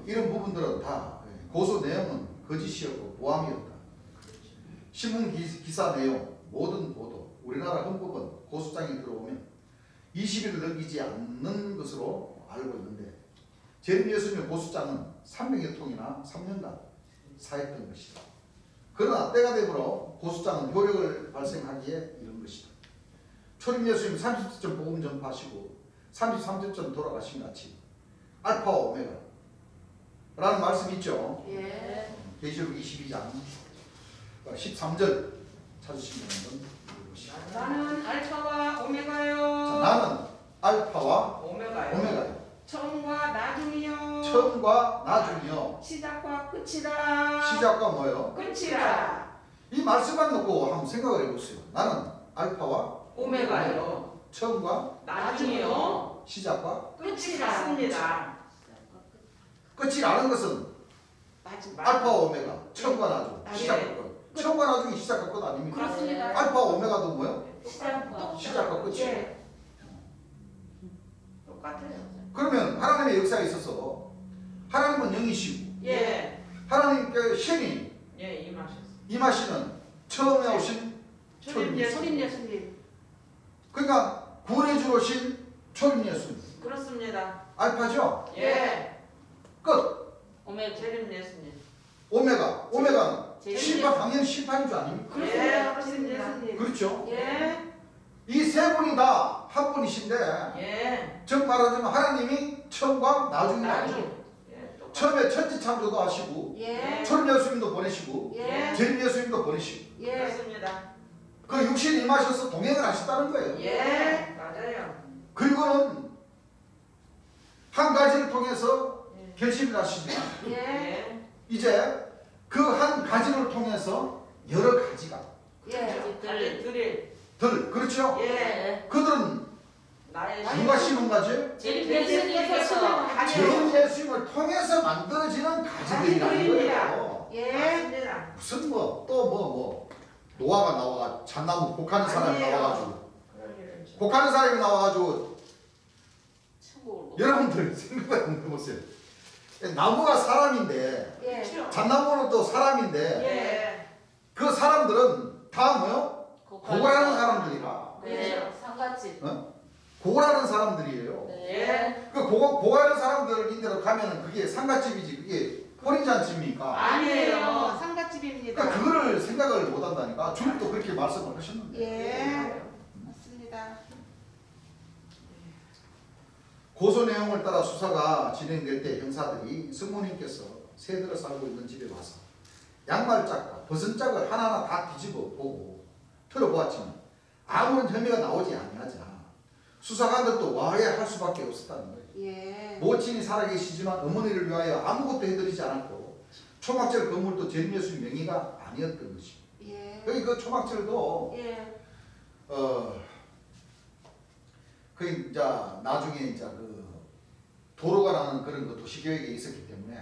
이런 부분들은 다 고소 내용은 거짓이었고 모함이었다. 신문 기사 내용, 모든 보도, 우리나라 헌법은 고소장이 들어오면 20일을 넘기지 않는 것으로 알고 있는데 제르미 예수님의 고소장은 300여 통이나 3년간 사했던 것이다. 그러나 때가 되므로 고소장은 효력을 발생하기에 이른 것이다. 초림 예수님 30점 복음 전파하시고 33점 돌아가신 것 같이 알파와 오메가 라는 말씀이 있죠. 예. 계시록 22장 13절 찾으시면 읽어보시죠. 나는 알파와 자, 오메가요. 나는 알파와 오메가요. 오메가요. 처음과 나중이요. 처음과 나중이요. 시작과 끝이라. 시작과 뭐예요? 끝이라. 이 말씀만 놓고 한번 생각을 해보세요. 나는 알파와 오메가요. 처음과 나중이요. 시작과 끝이 같습니다. 끝이라는 것은 마지막. 알파와 오메가, 처음과 나중, 네. 시작과 끝. 처음과 나중이 시작과 끝 아닙니까? 그렇습니다. 알파와 오메가도 뭐예요? 시작과 시작과 끝이에요. 예. 똑같아요. 그러면 하나님의 역사에 있어서 하나님은 영이시고 예. 하나님께 신이 예, 임하셨어. 임하시는 처음에 오신 초림 예수님. 예수님. 그러니까 구원해주러 오신 초림 예수님 그렇습니다. 알파죠? 예. 끝. 오메가 재림 예수님. 오메가는 제일 심판, 당연히 심판인 줄 아닙니까? 그렇습니다. 예수님. 그렇죠? 예. 이 세 분이 다 한 분이신데 예. 즉 말하자면 하나님이 처음과 나중이 아니고 나중. 예. 똑같- 처음에 천지창조도 하시고 예. 초림 예수님도 보내시고 예. 재림 예수님도 보내시고 예. 그렇습니다. 그 육신이 임하셔서 동행을 하셨다는 거예요. 예. 맞아요. 그리고는 한 가지를 통해서 예. 결실을 하시지만 예. 예. 이제 그 한 가지를 통해서 여러 가지가 예. 드릴. 그렇죠? 예. 그들은 나의 누가 심은 가지? 재림 예수님께서 재림 예수님을 통해서 만들어지는 가지들이라는 거예요. 예. 맞습니다. 무슨 또 노아가 나와가 잣나무 곡하는 사람이 아니에요. 나와가지고 그럴 일은 좀- 곡하는 사람이 나와가지고 천국으로. 여러분들 생각을 한번 해보세요. 나무가 사람인데 예. 잣나무는 또 사람인데 예. 그 사람들은 다 뭐요? 고고라는 사람들이라 네. 상갓집. 고고라는 사람들이에요. 네. 그 고고라는 사람들인데로 가면은 그게 상갓집이지 그게 호린잔집입니까? 아니에요. 상갓집입니다. 그러니까 그거를 생각을 못 한다니까 주님도 그렇게 말씀을 하셨는데 예, 맞습니다. 고소 내용을 따라 수사가 진행될 때 형사들이 승모님께서 새들어 살고 있는 집에 와서 양말짝과 벗은짝을 하나하나 다 뒤집어 보고 털어보았지만 아무런 혐의가 나오지 아니하자 수사관들도 와해할 수밖에 없었다는 거예요. 예, 모친이 살아계시지만 어머니를 위하여 아무것도 해드리지 않았고 초막절 건물도 재림 예수님 명의가 아니었던 것이고 예, 여기 그 초막절도 예, 그 이제 나중에 이제 그 도로가 나는 그런 그 도시계획에 있었기 때문에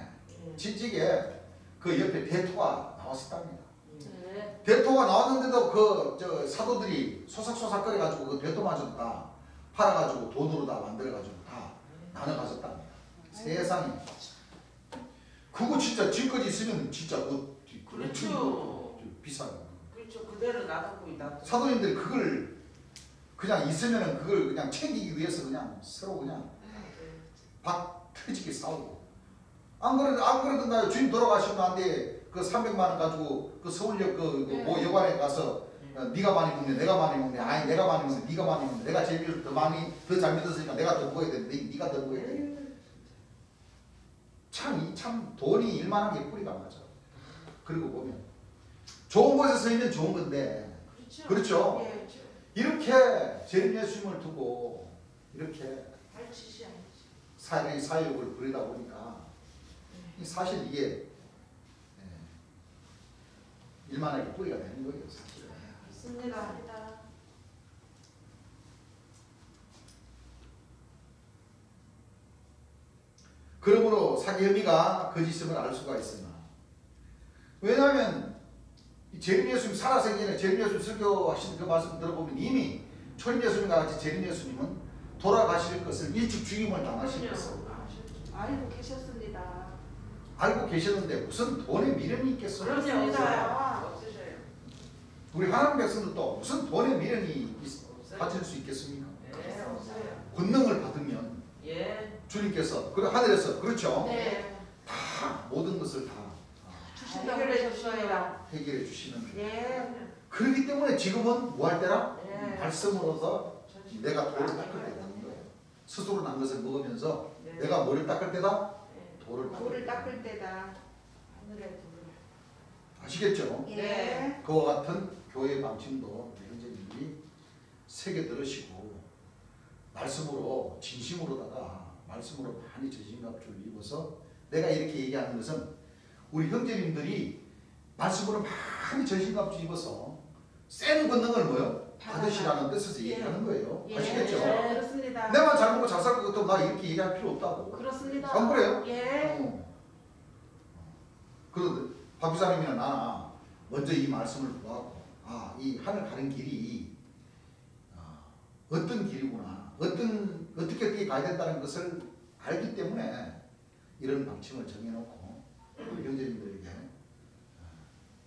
진직에 그 옆에 대토가 나왔었답니다. 네. 대토가 나왔는데도 그 저 사도들이 소삭소삭거려 가지고 그 대토마저 다 팔아가지고 돈으로 다 만들어가지고 다 나눠 가졌답니다. 세상에 그거 진짜 지금까지 있으면 진짜 그렇죠. 비싼 그렇죠. 그대로 놔두고 있다. 사도님들이 그걸 그냥 있으면은 그걸 그냥 챙기기 위해서 그냥 서로 그냥 박 터지게 싸우고 안 그래도 나 주님 돌아가시면 안돼 그 300만 원 가지고 그 서울역 뭐 여관에 가서 네가 많이 먹네 내가 많이 먹네 아니 내가 많이 먹네 네가 많이 먹네 내가 제일 더 많이 더 잘 믿었으니까 내가 더 먹어야 되는데 네가 더 먹어야 돼. 참 돈이 일만한 게 뿌리가 맞아. 그리고 보면 좋은 곳에 서 있는 좋은 건데 그렇죠. 그렇죠. 예, 이렇게 재림 예수님을 두고 이렇게 발치시 아니지. 사역을 부리다 보니까 사실 이게 일만하게 뿌리가 되는 거예요. 사실. 맞습니다. 그러므로 사기 혐의가 거짓임을 알 수가 있으나 왜냐하면 재림 예수님 살아서 전에 재림 예수님 설교하신 그 말씀 들어보면 이미 초림 예수님과 같이 재림 예수님은 돌아가실 것을 일찍 죽임을 당하실 것을 알고 계셨습니다. 알고 계셨는데 무슨 돈에 미련이 있겠어요? 그럼요. 그렇습니다. 없으셔요. 우리 하나님 백성들도 무슨 돈에 미련이 없어요. 가질 수 있겠습니까? 네, 없어요. 권능을 받으면 예. 주님께서 그 하늘에서 그렇죠? 네. 다 모든 것을 다 주신다고 해결해 하셨어요. 해결해 주시는 거예요. 예, 그렇기 때문에 지금은 뭐 할 때라? 예. 말씀으로서 전신- 내가 도를 닦을 때라는 거예요. 스스로 난 것을 먹으면서 네. 내가 뭐를 닦을 때다? 네. 돌을 닦을 돌을 때다. 닦을 때다. 하늘의 돌을. 아시겠죠? 예. 그와 같은 교회의 방침도 우리 형제님들이 새겨 들으시고 말씀으로 진심으로다가 말씀으로 많이 전신갑주를 입어서 내가 이렇게 얘기하는 것은 우리 형제님들이 말씀으로 많이 전신갑주 입어서 센 권능을 뭐요? 받으시라는 뜻에서 예. 얘기하는 거예요. 예. 아시겠죠? 그렇습니다. 내만 잘 먹고 잘 살고 또 나 이렇게 얘기할 필요 없다고. 그렇습니다. 안 그래요? 예. 그런데 박 기사님이나 나나 먼저 이 말씀을 보았고 이 하늘 가는 길이 어떤 길이구나 어떻게 가야 된다는 것을 알기 때문에 이런 방침을 정해놓고 우리 형제님들에게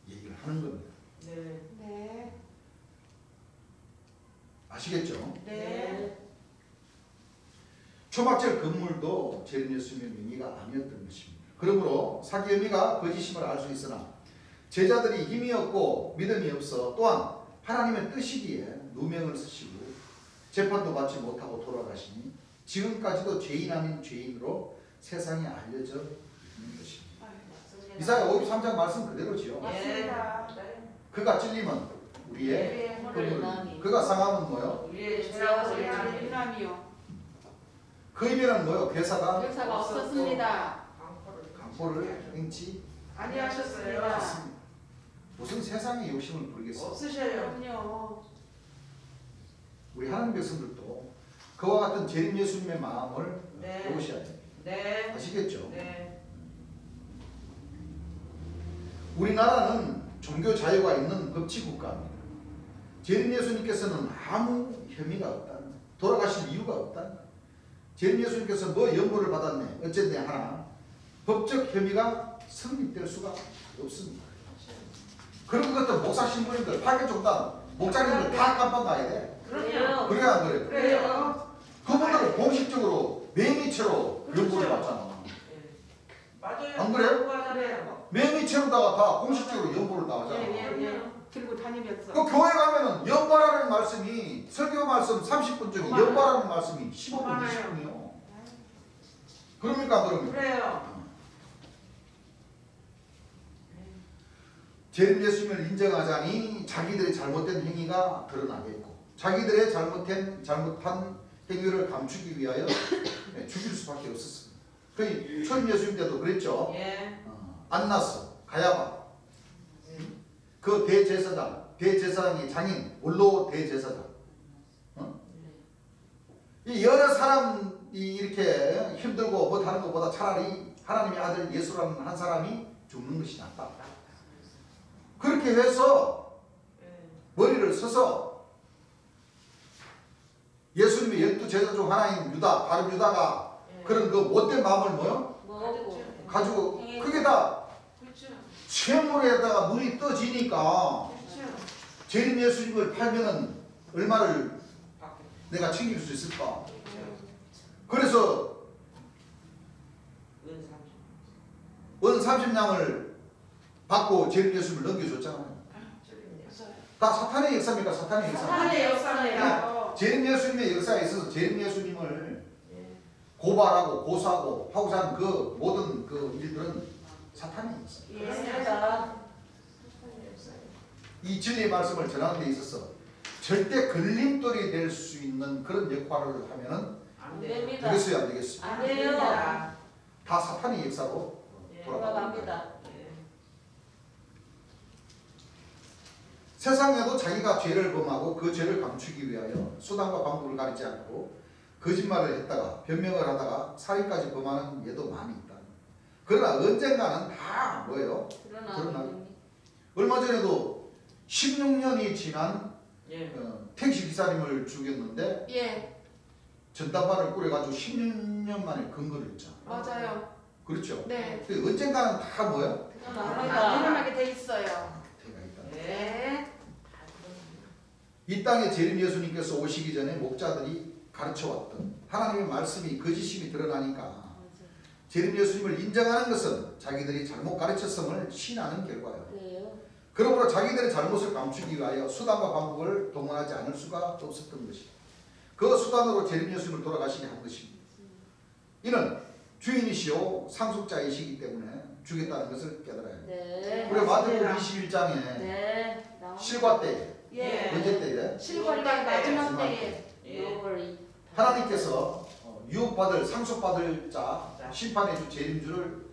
얘기를 하는 겁니다. 네. 네. 아시겠죠? 네. 초막절 건물도 재림 예수님의 명의가 아니었던 것입니다. 그러므로 사기 혐의가 거짓임을 알 수 있으나 제자들이 힘이 없고 믿음이 없어 또한 하나님의 뜻이기에 누명을 쓰시고 재판도 받지 못하고 돌아가시니 지금까지도 죄인 아닌 죄인으로 세상에 알려져 있는 것입니다. 이사야 53장 말씀 그대로지요. 맞습니다. 네. 그가 찔림은 우리의 예. 허물, 그가 상함은 뭐요? 우리의 죄악을 우리의 위하여 유남이요. 그 입에는 뭐요? 괴사가 역사가 없었습니다. 강포를 행치 아니하셨습니다. 않습니다. 무슨 세상의 욕심을 부리겠어요? 없으셔요. 그럼요. 우리 하나님 백성들도 그와 같은 재림 예수님의 마음을 네. 배우셔야 됩니다. 네. 아시겠죠? 네. 우리나라는 종교 자유가 있는 법치국가입니다. 재림 예수님께서는 아무 혐의가 없다는 거예요. 돌아가실 이유가 없다는 거예요. 재림 예수님께서 뭐 연고를 받았네 어쨌네 하나 법적 혐의가 성립될 수가 없습니다. 그런 것들 목사 신부님들 파견종단 목자님들 다 깜빡 가야 돼. 그럼요. 그래야 안 그래? 그래요. 그분들은 공식적으로 매미체로 연고를 받잖아. 네. 맞아요. 안 그래요? 그래요. 매미체로다가 다 공식적으로 연고를 다 하잖아. 예. 들고 다니면서. 그 교회 가면은 연발하는 말씀이 설교 말씀 30분 중에 연발하는 말씀이 15분, 많아요. 20분이요. 그럽니까 안 그럽니까? 그래요. 재림 예수님을 인정하자니 자기들의 잘못된 행위가 드러나겠고 자기들의 잘못한 행위를 감추기 위하여 죽일 수밖에 없었습니다. 그 초림 예수님 때도 그랬죠. 예. 안나스, 가야바 그 대제사장이 장인 원로 대제사장 이 여러 사람이 이렇게 힘들고 못하는 것보다 차라리 하나님의 아들 예수라는 한 사람이 죽는 것이 낫다. 그렇게 해서 머리를 서서 예수님의 12제자 중 하나인 유다, 바로 유다가 그런 그 못된 마음을 먹고 가지고 그게 다 그렇죠. 채물에다가 눈이 떠지니까 그렇죠. 재림 예수님을 팔면은 얼마를 밖에. 내가 챙길 수 있을까? 그렇죠. 그래서 은 30냥을 받고 재림 예수님을 넘겨줬잖아요. 다 사탄의 역사입니까? 사탄의 역사. 사탄의 역사입니다. 재림 예수님의 역사에 있어서 재림 예수님을 예. 고발하고 고소하고 하고자 하는 그 모든 그 일들은 사탄의 역사. 그렇습니다. 이 진리의 말씀을 전하는 데 있어서 절대 걸림돌이 될 수 있는 그런 역할을 하면은 안 안 돼요. 됩니다. 되겠어요, 안 되겠어요? 안 돼요. 다 사탄의 역사로 예. 돌아갑니다. 예. 세상에도 자기가 죄를 범하고 그 죄를 감추기 위하여 수단과 방법을 가리지 않고 거짓말을 했다가 변명을 하다가 살인까지 범하는 예도 많이 있다. 그러나 언젠가는 다 뭐예요? 그러나 얼마 전에도 16년이 지난 예. 택시 기사님을 죽였는데 예. 전담반을 꾸려가지고 16년 만에 근거를 했잖아. 맞아요. 그렇죠? 네. 근데 언젠가는 다 뭐예요? 그러나 일어나게 돼 있어요. 대가 있다. 예. 네. 이 땅에 재림 예수님께서 오시기 전에 목자들이 가르쳐왔던 하나님의 말씀이 거짓임이 드러나니까 재림 예수님을 인정하는 것은 자기들이 잘못 가르쳤음을 시인하는 결과예요. 그래요. 그러므로 자기들의 잘못을 감추기 위하여 수단과 방법을 동원하지 않을 수가 없었던 것이다. 그 수단으로 재림 예수님을 돌아가시게 한 것입니다. 이는 주인이시오 상속자이시기 때문에 주겠다는 것을 깨달아야 합니다. 네. 우리 마태복음 21장에 네. 실과 때 예. 언제 때에 실과 때 마지막 마지막 때에 예. 하나님께서 유업받을 상속받을 자 심판의 주 재림주를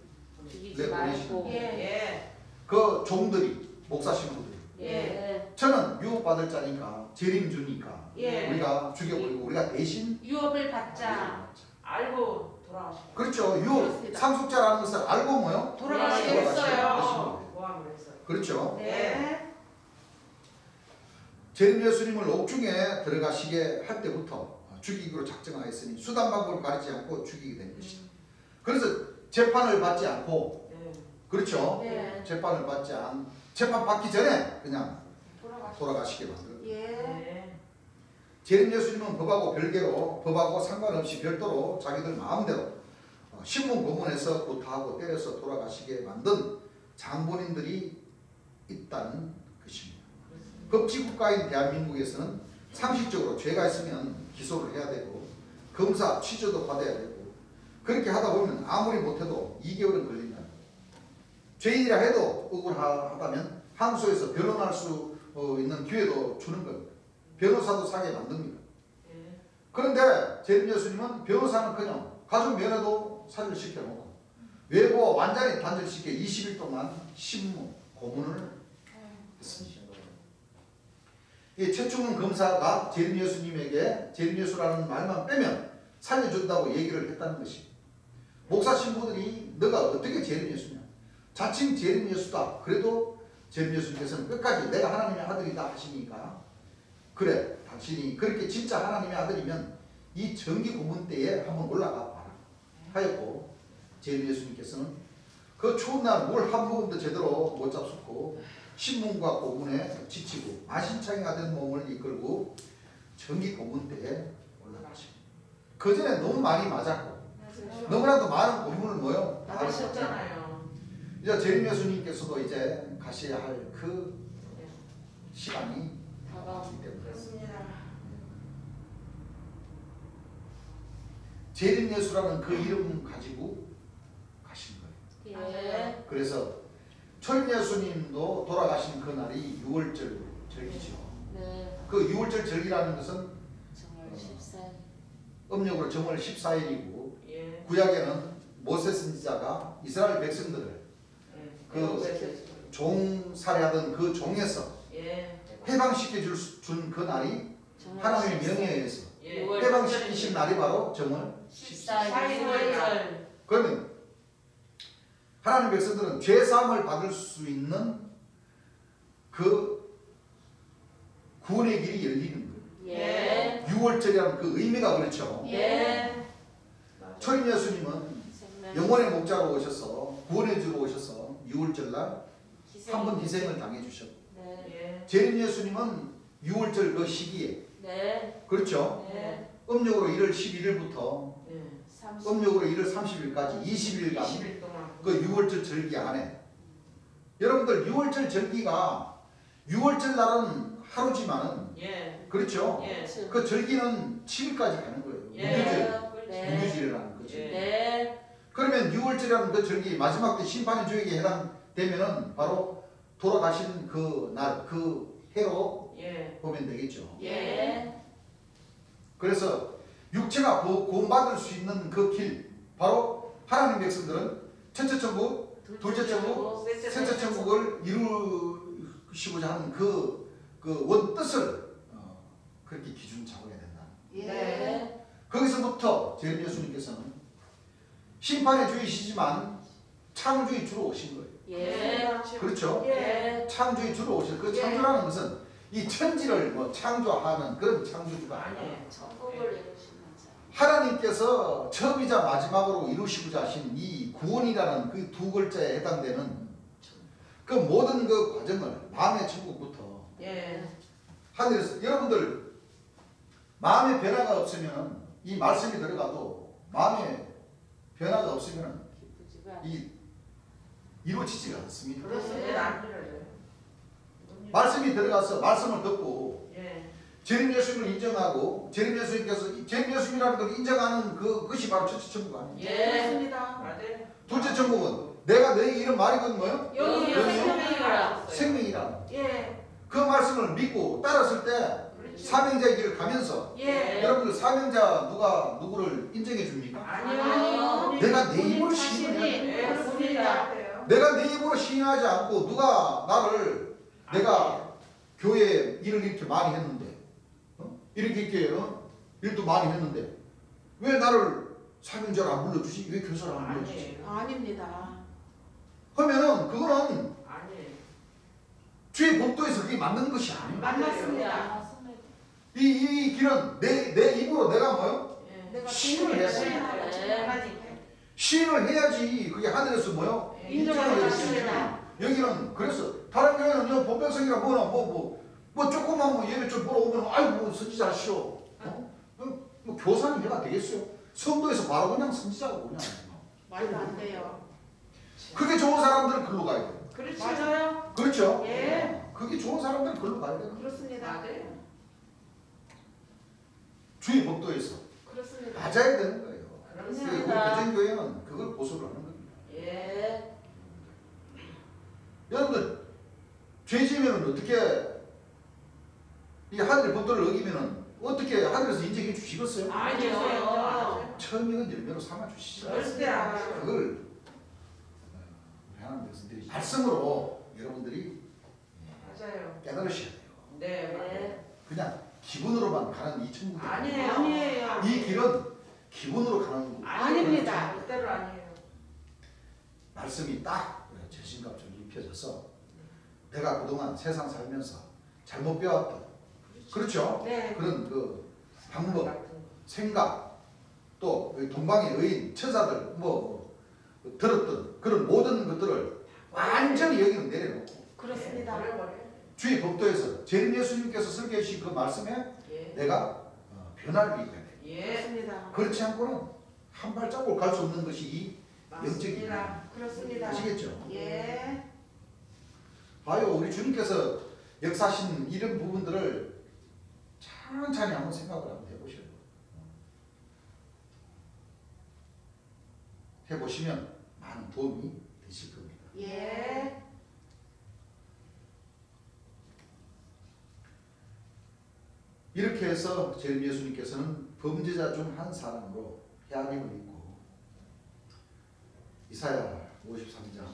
죽이지 내보내시는 말고. 예. 예. 그 종들이 목사 신부들이 예. 저는 유업받을 자니까 재림주니까 예. 우리가 죽여버리고 우리가 대신 유업을 받자. 알고 돌아가시고. 그렇죠. 유업 그렇습니다. 상속자라는 것을 알고 뭐요? 돌아가시게 네. 했어요. 모함을 했어요. 그렇죠. 네. 재림 예수님을 옥중에 들어가시게 할 때부터 죽이기로 작정하였으니 수단 방법을 가리지 않고 죽이게 된 것이다. 그래서 재판을 받지 않고 네. 그렇죠. 네. 재판을 받지 재판 받기 전에 그냥 돌아가시게. 돌아가시게 만들어. 예. 네. 재림 예수님은 법하고 별개로 법하고 상관없이 별도로 자기들 마음대로 신문 고문해서 구타하고 때려서 돌아가시게 만든 장본인들이 있다는 것입니다. 법치국가인 대한민국에서는 상식적으로 죄가 있으면 기소를 해야 되고 검사 취조도 받아야 되고 그렇게 하다 보면 아무리 못해도 2개월은 걸린다. 죄인이라 해도 억울하다면 항소해서 변론할 수 있는 기회도 주는 겁니다. 변호사도 사게 만듭니다. 예. 그런데 재림 예수님은 변호사는커녕 가족 면회도 사유를 시켜놓고 외부와 완전히 단절시켜 20일 동안 신문 고문을 했습니다. 이 최충은 검사가 재림 예수님에게 재림 예수라는 말만 빼면 살려준다고 얘기를 했다는 것입니다. 목사 신부들이 너가 어떻게 재림 예수냐? 자칭 재림 예수다. 그래도 재림 예수님께서는 끝까지 내가 하나님의 아들이다 하시니까 그래 당신이 그렇게 진짜 하나님의 아들이면 이 정기 고문 때에 한번 올라가 봐라 하였고 재림 예수님께서는 그 추운 날 물 한 모금도 제대로 못 잡수고 신문과 고문에 지치고 만신창이가 된 몸을 이끌고 정기 고문 때에 올라가십니다. 그 전에 너무 많이 맞았고 너무나도 많은 고문을 뭐요? 받으셨잖아요. 이제 재림 예수님께서도 이제 가셔야 할 그 시간이 왔기 때문에 그렇습니다. 재림 예수라는 그 이름 가지고 가신 거예요. 예. 그래서 초림 예수님도 돌아가신 그 날이 6월절 절기죠. 네. 그 6월절 절기라는 것은 정월 14일. 음력으로 정월 14일이고 예. 구약에는 모세 선지자가 이스라엘 백성들을 예. 그 종 살해하던 그 종에서 예. 해방시켜 준 그 날이 정월 하나님의 14일. 명예에 의해서 예. 해방시키신 날이 바로 정월 14일. 14일. 그러면 하나님 백성들은 죄사함을 받을 수 있는 그 구원의 길이 열리는 거예요. 예. 6월절이라는 그 의미가 그렇죠. 예. 초림 예수님은 영원의 목자로 오셔서 구원해 주러 오셔서 6월절날 한 번 희생을 당해 주셨고 네. 예. 재림 예수님은 6월절 그 시기에 네. 그렇죠. 네. 음력으로 1월 11일부터 예. 30. 음력으로 1월 30일까지 20일간 20일 동안 그 6월절 절기 안에 여러분들 6월절 절기가 6월절 날은 하루지만은 예. 그렇죠. 예. 그 절기는 7일까지 가는 거예요. 예. 무교절, 무교절이라는 거죠. 예. 네. 그러면 6월절이라는 그 절기 마지막 때 심판의 주에게 해당되면은 바로 돌아가신 그 날, 그 해로 예. 보면 되겠죠. 예. 그래서 육체가 구원받을 수 있는 그 길, 바로 하나님 백성들은 첫째 천국, 둘째 천국, 셋째 천국을 이루시고자 하는 그 원뜻을 그렇게 기준 잡아야 된다. 예. 거기서부터 재림 예수님께서는 심판의 주이시지만 창조의 주로 오신 거예요. 예. 그렇죠? 예. 창조의 주로 오신 그 창조라는 것은 이 천지를 뭐 창조하는 그런 창조주가 아니에요. 아니에요. 천국을 이루시는 자. 하나님께서 처음이자 마지막으로 이루시고자 하신 이 구원이라는 그 두 글자에 해당되는 그 모든 그 과정을 마음의 천국부터 예. 하늘에서 여러분들 마음의 변화가 없으면 이 말씀이 들어가도 마음의 변화가 없으면 기쁘지가 않- 이 이루어지지가 않습니다. 그렇습니다. 안 그래요. 말씀이 들어가서 말씀을 듣고 예. 재림 예수님을 인정하고 재림 예수님께서 재림 예수님이라는 걸 인정하는 그것이 바로 첫째 천국 아니에요? 예. 그렇습니다. 맞아요. 둘째 천국은 내가 너에게 이런 말이건 뭐요? 여기 여기 생명이라. 생명이라. 예. 그 말씀을 믿고 따랐을 때 그렇지. 사명자의 길을 가면서 예. 여러분들 사명자 누구를 인정해 줍니까? 아니요. 내가 내 본인 입으로 자신이 시인을 해야 예, 그렇습니다. 본인이 내가 내 입으로 시인하지 않고 누가 나를 내가 교회 일을 이렇게 많이 했는데 이렇게 일도 많이 했는데 왜 나를 사명자를 안 불러주지? 왜 교사를 안 불러주지? 아니에요. 아닙니다. 하면은 그거는 아니에요. 주의 법도에서 그게 맞는 것이 아니에요. 맞습니다. 맞습니다. 이 길은 내 입으로 내가 뭐요? 예. 내가 시인을 주님을 해야지. 시인하지. 시인을 해야지 그게 하늘에서 뭐요? 예. 인정을 인정을 받습니다. 여기는 그래서 다른 교회는 본병성이라 뭐나 뭐 조그만 뭐 예배 좀 보러 오면 아이고 선지자시오. 뭐 교사님 해가 되겠어요? 성도에서 바로 그냥 선지자가 오냐? 말도 안 돼요. 그게 좋은 사람들은 글로 가야 돼요. 그렇지. 맞아요. 그렇죠? 예. 그게 좋은 사람들은 글로 가야 돼요. 그렇습니다. 맞아요. 주의 법도에서 그렇습니다. 맞아야 되는 거예요. 그렇습니다. 우리 대전교회는 그걸 보수를 하는 겁니다. 예. 여러분들 죄 지으면 어떻게 이 하늘의 법도를 어기면은 어떻게 하늘에서 인정해 주시겠어요? 아니요. 처음이건 열매로 삼아 주시죠. 절대 안 해요. 그걸 하나님 말씀드리지 말씀으로 여러분들이 맞아요. 깨달으셔야 돼요. 네. 맞아요. 네. 그냥 기분으로만 가는 이 천국 아니에요. 아니에요. 이 길은 기분으로 가는 거. 아닙니다. 절대로 아니에요. 말씀이 딱 제신갑처럼 입혀져서 내가 그동안 세상 살면서 잘못 배웠던 그렇죠? 네. 그런 그 방법, 같은 거. 생각 또 동방의 의인, 천사들 들었던 그런 모든 것들을 완전히 여기는 내려놓고 그렇습니다. 버려버려요. 주의 법도에서 재림 예수님께서 설계해 주신 그 말씀에 예. 내가 변화를 입어야 돼. 예. 그렇습니다. 그렇지 않고는 한 발자국 갈 수 없는 것이 이 영적인 맞습니다. 그렇습니다. 아시겠죠? 예. 봐요, 우리 주님께서 역사하신 이런 부분들을 천천히 한번 생각을 한번 해보셔요. 해보시면 많은 도움이 되실 겁니다. 예. 이렇게 해서 재림 예수님께서는 범죄자 중 한 사람으로 헤아림을 입고 이사야 53장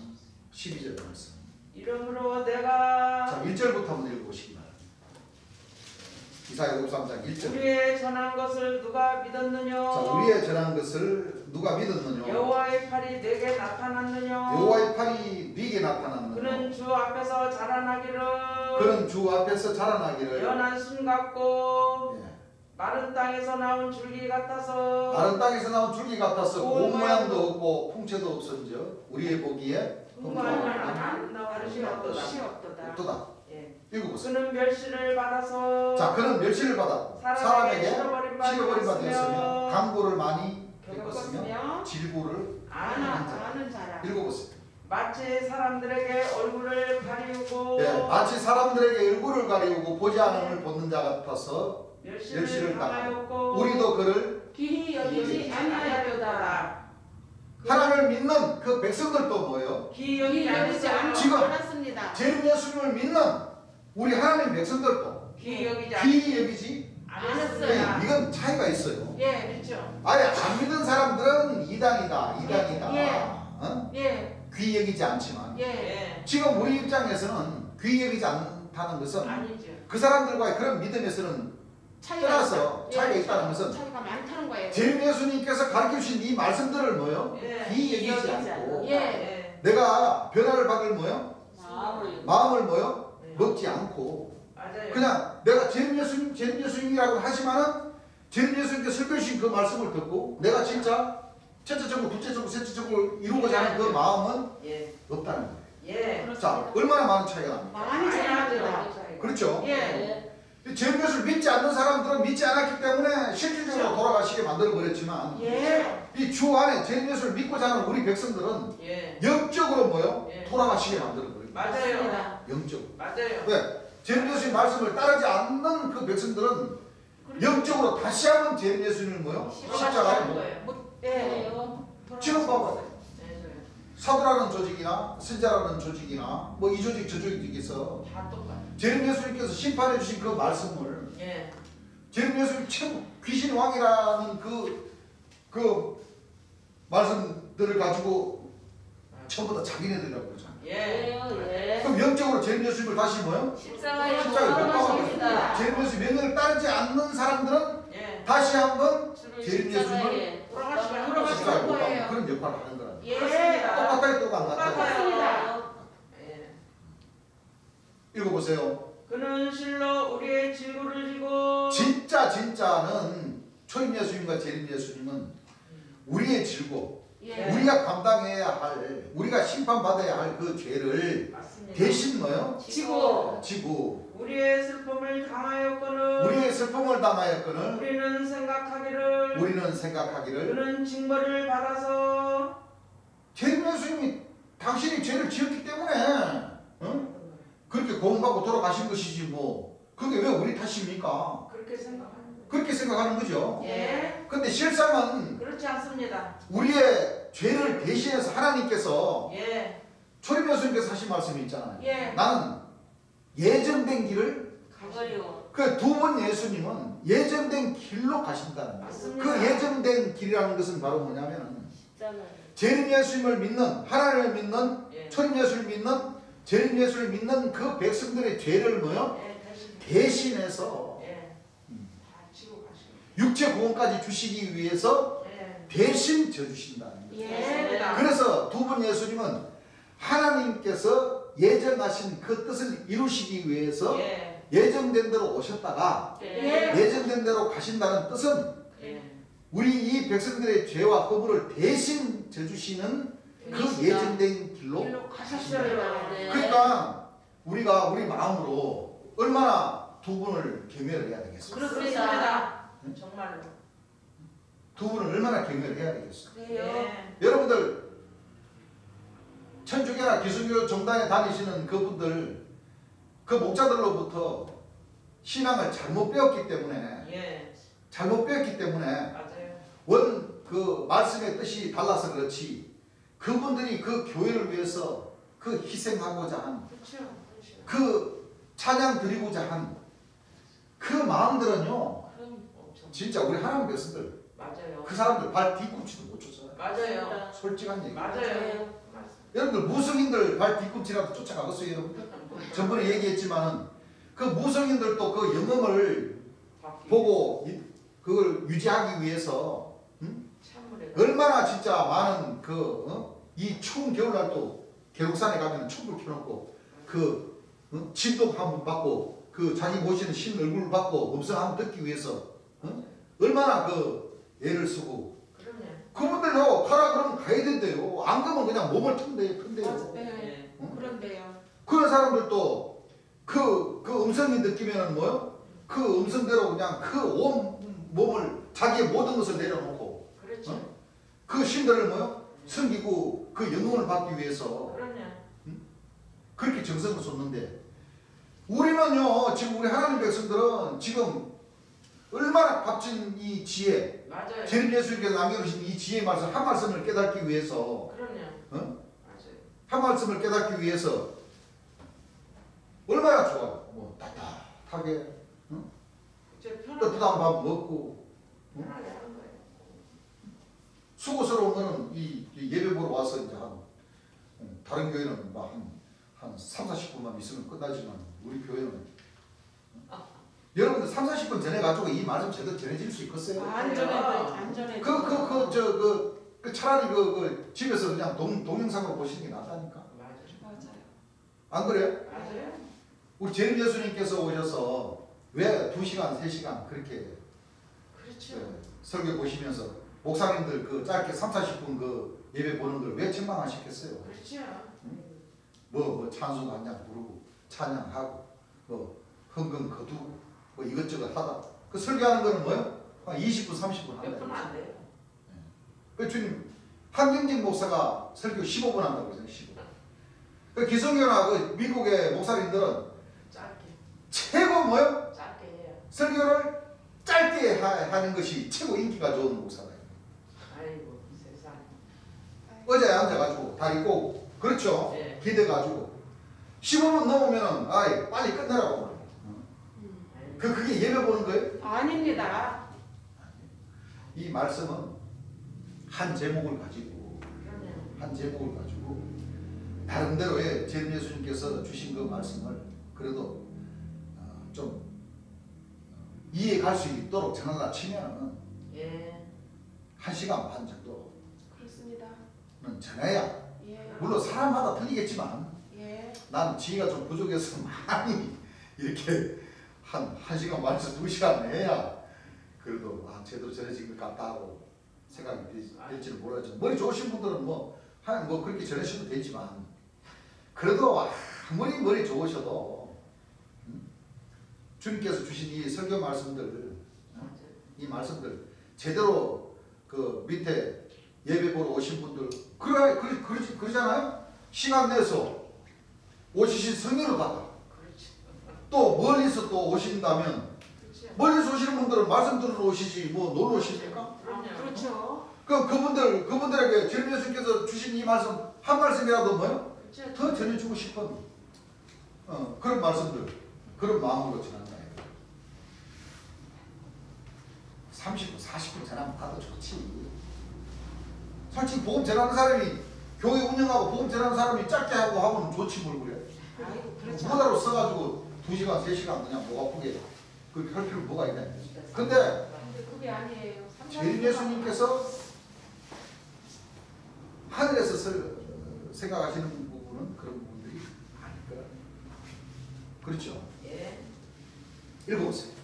12절 말씀 이러므로 내가 자 1절부터 한번 읽어보시기 바랍니다. 이사야 53장 1절 우리의 전한 것을 누가 믿었느냐? 자 우리의 전한 것을 누가 믿었느냐? 여호와의 팔이 내게 나타났느냐? 여호와의 팔이 네게 나타났느냐? 그는 주 앞에서 자라나기를 그는 주 앞에서 자라나기를 연한 순 같고 예. 마른 땅에서 나온 줄기 같아서 다른 땅에서 나온 줄기 같아서 온 온 모양도 없고 풍채도 없은즉 우리의 보기에 풍부한 풍부한 나와르시 것이 없도다. 없도다. 없도다. 예. 읽어보세요. 그는 멸시를 받아서 자, 그는 멸시를 받았고 사람에게 사람에게 치러버린 바 치러버린 바 되었으며 강고를 많이 겪었으며 겪었으며 질고를 아는 자라. 읽어보세요. 마치 사람들에게 얼굴을 가리우고 예, 마치 사람들에게 얼굴을 가리우고 보지 않음을 벗는 자 같아서 멸시를 당하였고 우리도 그를 기히 여기지 아니하였도다. 하나님을 믿는 그 백성들도 뭐예요? 기히 기히 여기지 여기지 않았습니다. 지금 않았습니다. 재림 예수님을 믿는 우리 하나님 백성들도 기히 여기지 귀히 여기지 않았어요. 예, 이건 차이가 있어요. 예, 그렇죠. 아예 안 믿는 사람들은 이단이다. 예. 어? 예, 귀히 여기지 않지만 예, 예. 지금 우리 입장에서는 귀히 여기지 않다는 것은 아니죠. 그 사람들과의 그런 믿음에서는 떠나서 차이가 있다는 것은 차이가 많다는 거예요. 재림 예수님께서 가르쳐주신 이 말씀들을 뭐요? 예. 귀히 여기지 않고 예. 내가 변화를 받을 뭐요? 마음을 뭐요? 네. 먹지 않고 맞아요. 그냥 내가 재림 예수님이라고 하지만은 재림 예수님께서 설교하신 그 말씀을 듣고 내가 진짜 첫째 정부, 둘째 정부, 셋째 정부를 이루고자 하는 그 마음은 예. 없다는 거예요. 예. 자, 얼마나 많은 차이가 납니까? 많이 차이납니다. 그렇죠? 예. 재림 예수를 믿지 않는 사람들은 믿지 않았기 때문에 실질적으로 돌아가시게 만들어버렸지만 예. 이 주 안에 재림 예수를 믿고자 하는 우리 백성들은 예. 영적으로 뭐요? 예. 돌아가시게 만들어버려요. 맞아요. 영적으로. 맞아요. 왜? 재림 예수님 말씀을 따르지 않는 그 백성들은 영적으로 다시 한번 재림 예수님을 뭐요? 십자가에 못 거예요. 예. 지금 봐봐. 네, 사도라는 조직이나 신자라는 조직이나 뭐 이 조직 저 조직에서 다 똑같아요. 재림 예수님께서 심판해 주신 그 말씀을 예. 재림 예수님 최고 귀신 왕이라는 그 말씀들을 가지고 전부 다 자기네들이라고 그러잖아요. 예. 예. 그럼 영적으로 재림 예수님을 다시 뭐요? 십자가에 십자가에 못 박아. 돌아가십니다. 재림 예수님 명령을 따르지 않는 사람들은 예. 다시 한번 주를 재림 십자가에 돌아가시면 돌아가시는 십자가에 못 거예요. 박는 그런 역할을 하는 거라. 예. 똑같아요, 똑같아요. 똑같아요. 예. 읽어보세요. 그는 실로 우리의 질고를 지고 진짜는 초임 예수님과 재림 예수님은 우리의 질고 예. 우리가 감당해야 할 우리가 심판받아야 할 그 죄를 맞습니다. 대신 뭐요? 지고 지고 우리의 슬픔을 당하였거늘 우리의 슬픔을 당하였거늘 우리는 생각하기를 우리는 생각하기를 그는 징벌을 받아서 재림 예수님이 당신이 죄를 지었기 때문에 그렇게 고문받고 돌아가신 것이지 뭐 그게 왜 우리 탓입니까? 그렇게 생각하는 거예요. 그렇게 생각하는 거죠. 예. 근데 실상은 그렇지 않습니다. 우리의 죄를 대신해서 하나님께서 예. 초림 예수님께서 하신 말씀이 있잖아요. 예. 나는 예정된 길을 가버려. 그 두 분 예수님은 예정된 길로 가신다는 거예요. 맞습니다. 그 예정된 길이라는 것은 바로 뭐냐면 십자가에. 재림 예수님을 믿는 하나님을 믿는 예. 초림 예수를 믿는 재림 예수를 믿는 그 백성들의 죄를 뭐요? 예. 대신. 대신해서 예. 다 치고 가시고. 육체 구원까지 주시기 위해서 예. 대신 져주신다는 거예요. 예. 그래서 두 분 예수님은 하나님께서 예정하신 그 뜻을 이루시기 위해서 예. 예정된 대로 오셨다가 예. 예정된 대로 가신다는 뜻은 예. 우리 이 백성들의 죄와 허물을 대신 져주시는 그 예정된 길로 길로 가셨어요. 네. 그러니까 우리가 우리 마음으로 얼마나 두 분을 경외를 해야 되겠어요? 그렇습니다. 정말로. 두 분을 얼마나 경외를 해야 되겠어요? 그래요. 예. 여러분들 천주교나 기독교 정당에 다니시는 그분들 그 목자들로부터 신앙을 잘못 배웠기 때문에 예. 맞아요. 원 그 말씀의 뜻이 달라서 그렇지 그분들이 그 교회를 위해서 그 희생하고자 한 그렇죠. 그렇죠. 그 찬양 드리고자 한 그 마음들은요 그럼 엄청. 진짜 우리 하나님 백성들 맞아요. 그 사람들 발 뒤꿈치도 못 쫓아요. 맞아요. 솔직한 얘기. 맞아요. 여러분들 무성인들 발 뒤꿈치라도 쫓아가겠어요, 여러분들? 전번에 얘기했지만은 그 무성인들도 그 영음을 보고 그걸 유지하기 위해서 참으래. 얼마나 진짜 많은 이 추운 겨울날도 계곡산에 가면 촛불 켜놓고 그 진동 한번 받고 그 자기 모시는 신 얼굴을 받고 음성 한번 듣기 위해서 얼마나 그 애를 쓰고 그럼요. 그분들도 가라 그러면 가야 된대요. 안 가면 그냥 몸을 튼대요. 네. 그런데요. 그런 사람들도 그 음성이 느끼면 뭐요? 그 음성대로 그냥 그 온 몸을 자기의 모든 것을 내려놓고 그렇죠. 그 신들을 뭐요? 섬기고 그 영광을 받기 위해서 그럼요. 그렇게 정성을 쏟는데 우리는요 지금 우리 하나님 백성들은 지금 얼마나 값진 이 지혜 맞아요. 재림 예수님께서 남겨주신 이 지혜의 말씀 한 말씀을 깨닫기 위해서 그럼요. 맞아요. 한 말씀을 깨닫기 위해서 얼마나 좋아요. 뭐 따뜻하게 이제 편하게 따뜻한 밥 먹고 편하게 하는 거예요. 수고스러운 거는 이 예배 보러 와서 이제 다른 교회는 한 3, 40분만 있으면 끝나지만 우리 교회는 여러분들 3, 40분 전에 가지고 이 말씀 제대로 전해질 수 있겠어요? 안전해. 그 차라리 집에서 그냥 동영상으로 보시는 게 낫다니까. 맞아요. 맞아요. 안 그래요? 맞아요. 우리 재림 예수님께서 오셔서 왜 2시간, 3시간 그렇게 그렇죠. 설교 보시면서 목사님들 그 짧게 3, 40분 그 예배 보는 걸 왜 책망하셨겠어요? 그렇죠. 뭐 찬송 한 장 부르고 찬양하고 뭐 흥금 거두고 뭐 이것저것 하다 그 설교하는 거는 뭐예요? 한 20분, 30분 몇 분 한다. 안 돼요. 그 주님 한경직 목사가 설교 15분 한다고 그러잖아요. 15분. 그 기성교나 그 미국의 목사님들은 짧게. 설교는 뭐요? 짧게 해요. 설교를 짧게 하는 것이 최고 인기가 좋은 목사다. 아이고 세상. 의자에 앉아가지고 다리 꼬고 그렇죠? 네. 기대가지고 15분 넘으면은 아이 빨리 끝내라고. 그게 예배 보는 거예요? 아닙니다. 이 말씀은 한 제목을 가지고 나름대로의 재림 예수님께서 주신 그 말씀을 그래도 좀 이해갈 수 있도록 전하다 치면은 예. 1시간 반 정도는 그렇습니다. 전해야 예. 물론 사람마다 틀리겠지만 예. 난 지혜가 좀 부족해서 많이 이렇게 한 1시간 반에서 2시간 내야 그래도 제대로 전해진 것 같다 하고 생각이 될지는 모르겠지만 머리 좋으신 분들은 뭐 그렇게 전하셔도 되지만 그래도 아무리 머리 좋으셔도 주님께서 주신 이 설교 말씀들 이 말씀들 제대로 그 밑에 예배 보러 오신 분들 그러잖아요. 시간 내서 오시신 성의로다가 그렇지. 또 멀리서 또 오신다면 그렇지. 멀리서 오시는 분들은 말씀 들으러 오시지 뭐 놀러 오십니까? 그렇죠. 그분들에게 주님 예수님께서 주신 이 말씀 한 말씀이라도 뭐요? 그렇죠. 더 전해주고 싶은 그런 말씀들 그런 마음으로 전한다. 30분 40분 전하면 다들 좋지. 솔직히 복음 전하는 사람이 교회 운영하고 복음 전하는 사람이 짧게 하고 하면 좋지 뭘 그래. 아이고 그렇죠. 뭐다로 써가지고 2시간 3시간 그냥 목 아프게 그렇게 할 필요 뭐가 있냐. 근데 근데 그게 아니에요. 재림 예수님께서 하늘에서 생각하시는 부분은 그런 부분들이 아닐 거라. 그렇죠? 예. 읽어보세요.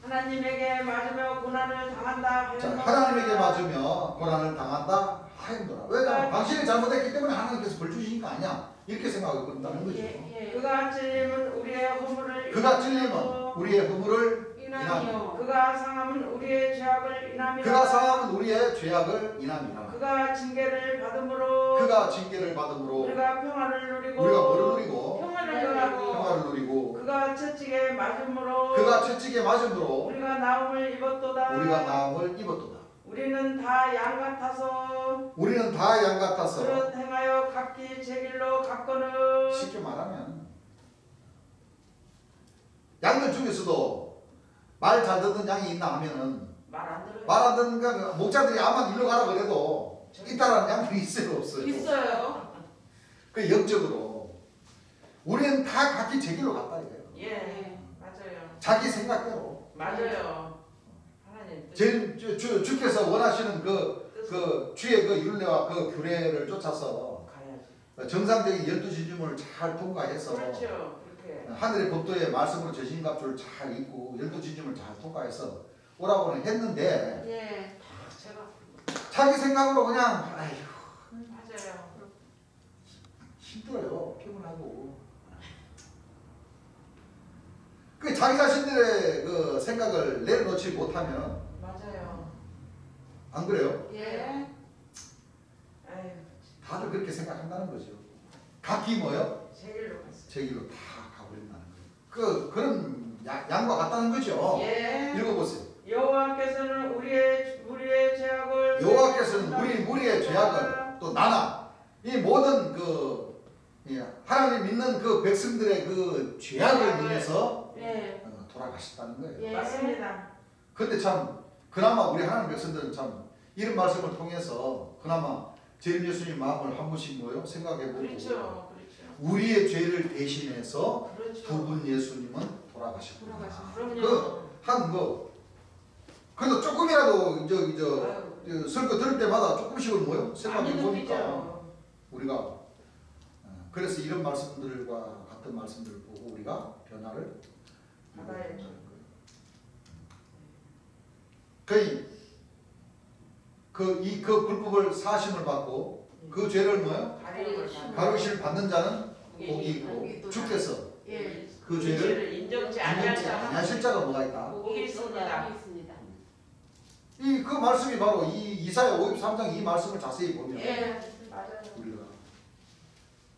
하나님에게 맞으며 고난을 당한다. 자, 하나님에게 맞으며 고난을 당한다 하였노라. 왜냐하면 당신이 잘못했기 때문에 하나님께서 벌 주시는 거 아니야. 이렇게 생각하고 있다는 거죠. 예. 그가 찔림은 우리의 허물을 그가 찔림은 우리의 허물을 이남이요. 그가 상함은 우리의 죄악을 인함이라. 그가 사함은 우리의 죄악을 인함이라. 그가 징계를 받음으로 그가 징계를 받음으로 우리가 평화를 누리고 우리가 뭐를 누리고 평화를 누리고 평화를 누리고 그가 채찍에 맞음으로 그가 채찍에 맞음으로 우리가 나음을 입었도다. 우리가 나음을 입었도다. 우리는 다 양 같아서 우리는 다 양 같아서 그릇 행하여 각기 제 길로 갔거늘. 쉽게 말하면 양들 중에서도 말 잘 듣는 양이 있나 하면은 말 안 들어요. 말 안 듣는 거 목자들이 아마 일로 가라 그래도 이따라는 양들이 있어요 없어요? 있어요. 그 영적으로 우리는 다 각기 제 길로 갔다 이거예요. 예, 맞아요. 자기 생각대로 맞아요. 하나님 주께서 원하시는 그 뜻 주의 그 율례와 그 규례를 쫓아서 가야지. 정상적인 12 지짐을 잘 통과해서 그렇죠. 그렇게. 하늘의 법도의 말씀으로 저신갑주를 잘 읽고 12 지짐을 잘 통과해서 오라고는 했는데 예. 제가 자기 생각으로 그냥 아이고 맞아요. 힘들어요. 피곤하고 그 자기 자신들의 그 생각을 내려놓지 못하면 맞아요. 안 그래요? 예. 아유, 다들 그렇게 생각한다는 거죠. 각기 뭐요? 제 길로 갔어. 제 길로 다 가버린다는 거예요. 그런 양과 같다는 거죠. 예. 읽어보세요. 여호와께서는 우리의 죄악을 여호와께서는 우리의 죄악을 또 나나 이 모든 하나님 믿는 그 백성들의 그 죄악을 인해서 예. 돌아가셨다는 거예요. 예. 맞습니다. 근데 참 그나마 우리 하나님 백성들은 참 이런 말씀을 통해서 그나마 재림 예수님 마음을 한 번씩 뭐요 생각해보고 그렇죠. 그렇죠. 우리의 죄를 대신해서 그렇죠. 두 분 예수님은 돌아가셨구나. 그럼요. 한 거. 그래도 조금이라도 아유, 설교 들을 때마다 조금씩은 뭐요 생각해 많이 보니까 느끼죠. 우리가 그래서 이런 말씀들과 같은 말씀들을 보고 우리가 변화를 받아야죠. 그 불법을 사심을 받고 그 죄를 뭐요 가르실 받는 자는 복이 있고 주께서 예. 그 죄를 인정치 아니할 인정치 자는 아니하실 자가 뭐가 있다. 복이 있습니다. 있습니다. 그 말씀이 바로 이 이사야 53장 이 말씀을 자세히 보면 예, 맞아요. 우리가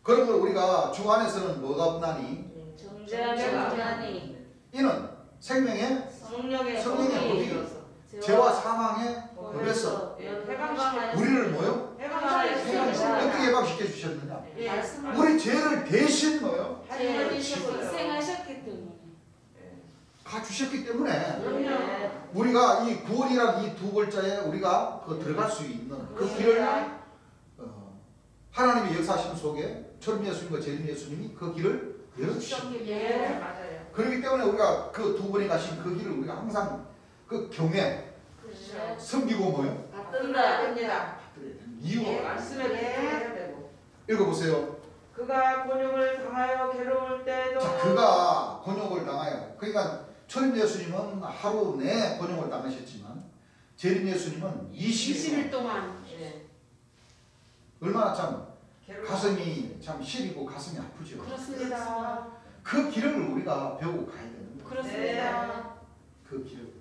그런 걸 우리가 주 안에서는 뭐가 없나니 정죄하니 이는 생명의 성령의 성령의 법이 이르러서 죄와 사망의 법에서 해방시켜 우리를 뭐요? 해방시켜 어떻게 해방시켜 주셨느냐? 예. 말씀을 우리 죄를 대신 뭐요? 죄를 희생하셨기 때문에 가 주셨기 때문에 예. 우리가 이 구원이라는 이 두 글자에 우리가 그 들어갈 수 있는 그 길을 하나님의 역사심 속에 초림 예수님과 재림 예수님이 그 길을 열어주셨습니다. 예. 맞아요. 그렇기 때문에 우리가 그 두 분이 가신 그 길을 우리가 항상 그 경외, 그렇죠. 섬기고 뭐요? 받든다 됩니다. 이유가 예, 말씀에 해야 되고. 읽어보세요. 그가 곤욕을 당하여 괴로울 때도 자, 그가 곤욕을 당하여. 그러니까 초림 예수님은 하루 내 곤욕을 당하셨지만 재림 예수님은 20일 20일 동안 예, 얼마나 참 괴로울 가슴이 참 시리고 가슴이 아프죠. 그렇습니다. 그 길을 우리가 배우고 가야 되는 거예요. 그렇습니다. 그 길을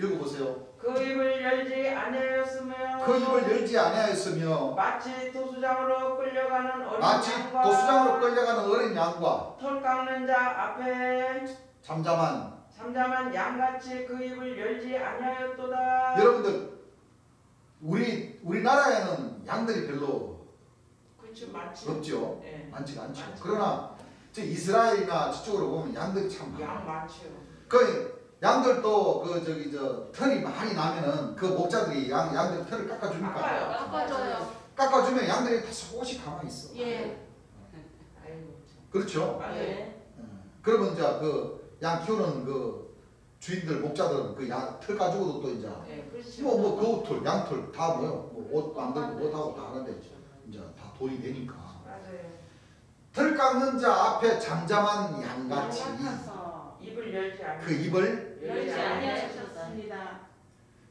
읽어보세요. 그 입을 열지 아니하였으며 그 입을 열지 아니하였으며 마치 도수장으로 끌려가는 어린 마치 양과 도수장으로 끌려가는 어린 양과 털 깎는 자 앞에 잠잠한 양같이 그 입을 열지 아니하였도다. 여러분들 우리나라에는 양들이 별로 그렇죠, 많지. 없죠. 예, 많지가 않죠. 많죠. 그러나 저 이스라엘이나 저쪽으로 보면 양들이 참 양 많아요. 많죠. 그 양들도 그 저기 저 털이 많이 나면은 그 목자들이 양들 털을 깎아주니까 깎아요. 깎아줘요. 깎아주면 양들이 다 속옷이 가만히 있어. 예. 아이고 참. 그렇죠. 맞아요. 예. 그러면 이제 그 양 키우는 그 주인들 목자들은 그 양 털 가지고도 또 이제 예, 그렇죠. 뭐 거울털, 양털 다 뭐요? 뭐 옷 만들고 옷하고 다 하는데 이제 다 돈이 되니까. 맞아요. 털 깎는 자 앞에 잠잠한 양같이 양같아서 입을 열지 아니. 그 입을 열지 아니하셨다. 하셨습니다.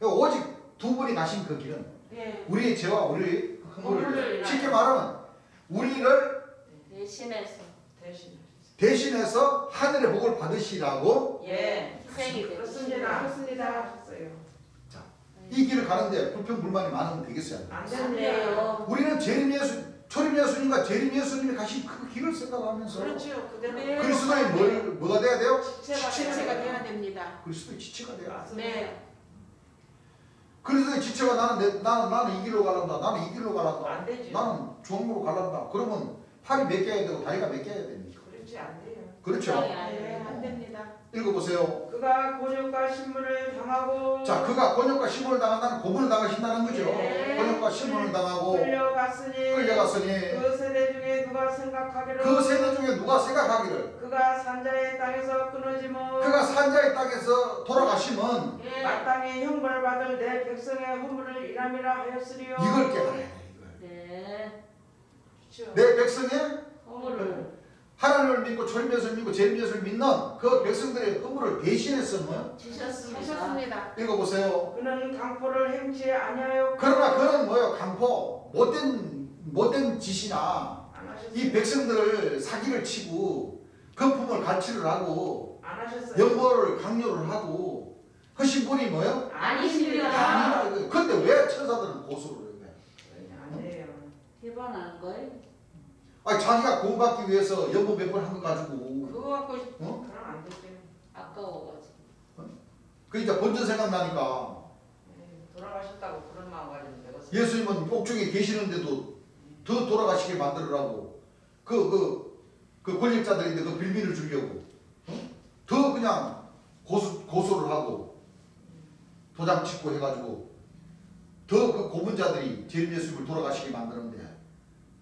오직 두 분이 가신 그 길은 예. 우리의 죄와 우리의 허물을 허물을 쉽게 말하면 우리를 대신해서 대신. 대신해서 하늘의 복을 받으시라고 예. 희생이 그렇습니다. 그렇습니다. 하셨어요. 이 길을 가는데 불평불만이 많으면 되겠어요? 안 안 됩니다. 돼요. 우리는 초림 예수님과 재림 예수님이 가신 그 길을 생각하면서 그렇죠. 그대로. 네. 그리스도의 뭐가 돼야 돼요? 지체가 돼야 됩니다. 그리스도의 지체가 돼요. 맞습니다. 네. 그리스도의 지체가 나는 이 길로 가란다. 나는 이 길로 가란다. 안 되죠. 나는 주홍으로 가란다. 그러면 팔이 몇 개야 되고 다리가 몇 개야 됩니까? 그렇지 안 돼요. 그렇죠. 네, 안 됩니다. 읽어보세요. 그가 곤욕과 신문을 당하고 자, 그가 곤욕과 시몬을 당한다는 고문을 당하신다는 거죠. 네. 곤욕과 시몬을 당하고 끌려갔으니 끌려갔으니 그 세대 중에 누가 생각하기를 그 세대 중에 누가 생각하기를 그가 산자의 땅에서 끊어지면 그가 산자의 땅에서 돌아가시면 예. 마땅히 형벌받을 내 백성의 허물을 일함이라 하였으리요. 이걸 깨달아야 돼. 이걸. 네. 그렇죠. 내 백성의 허물을 하나님을 믿고 초림 예수를 믿고 재림 예수를 믿는 그 백성들의 허물을 대신해서 뭐요? 주셨습니다. 하셨습니다. 읽어보세요. 그는 강포를 행치 아니하였고 그러나 그는 뭐요? 강포 못된 짓이나 안 하셨어요. 이 백성들을 사기를 치고 금품을 갈취를 하고 안 하셨어요. 연보를 강요를 하고 하신 분이 뭐요? 아니십니다. 아니다. 근데 왜 천사들은 고소를 해? 안 돼요. 해방하는 거예요? 아니 자기가 구원받기 위해서 연보 몇 번 한 거 가지고 그거 갖고 어? 그럼 안 되죠. 아까워가지고. 그 이제 본전 생각나니까 돌아가셨다고 그런 마음 가지면 되겠어요. 예수님은 옥중에 계시는데도 더 돌아가시게 만들으라고 그 권력자들인데 그 빌미를 주려고 더 그냥 고소를 하고 도장 찍고 해가지고 더 그 고문자들이 재림 예수님을 돌아가시게 만드는데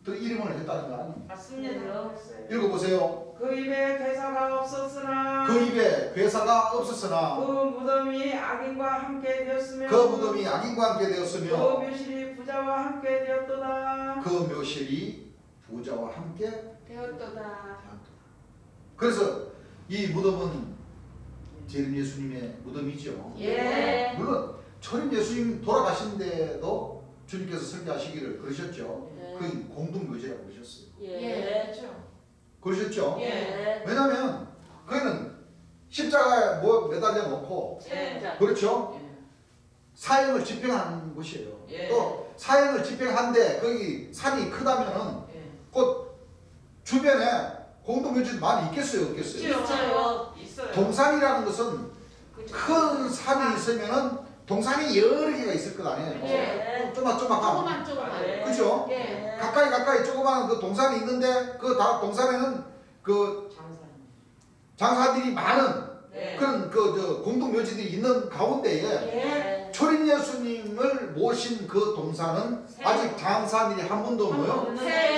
더 이름을 했다는 거 아닙니까? 맞습니다. 읽어보세요. 그 입에 괴사가 없었으나 그 입에 괴사가 없었으나 그 무덤이 악인과 함께 되었으며 그 무덤이 악인과 함께 그 되었으며 묘실이 부자와 함께 되었도다. 그 묘실이 부자와 함께 되었도다. 그래서 이 무덤은 재림 예수님의 무덤이죠. 예. 물론 초림 예수님 돌아가신데도 주님께서 설교하시기를 그러셨죠. 네. 그 공동묘지라고 그러셨어요. 예. 그렇죠. 그러셨죠. 예. 왜냐하면 그는 십자가에 뭐 매달려 놓고 책임자. 그렇죠. 예. 사형을 집행한 곳이에요. 예. 또 사형을 집행한데 거기 산이 크다면은 예. 곧 주변에 공동묘지도 많이 있겠어요, 없겠어요? 있어요. 있어요. 동산이라는 것은 그죠? 큰 산이 있으면은 동산이 여러 개가 있을 것 아니에요. 네. 조그맣조그맣. 조그만. 네. 그죠? 예. 네. 가까이 조그마한 그 동산이 있는데 그 동산에는 그 장사님. 장사들이 많은 네. 그런 그 공동묘지들이 있는 가운데에 네. 초림 예수님을 모신 그 동산은 아직 장사들이 한 번도 뭐요? 새.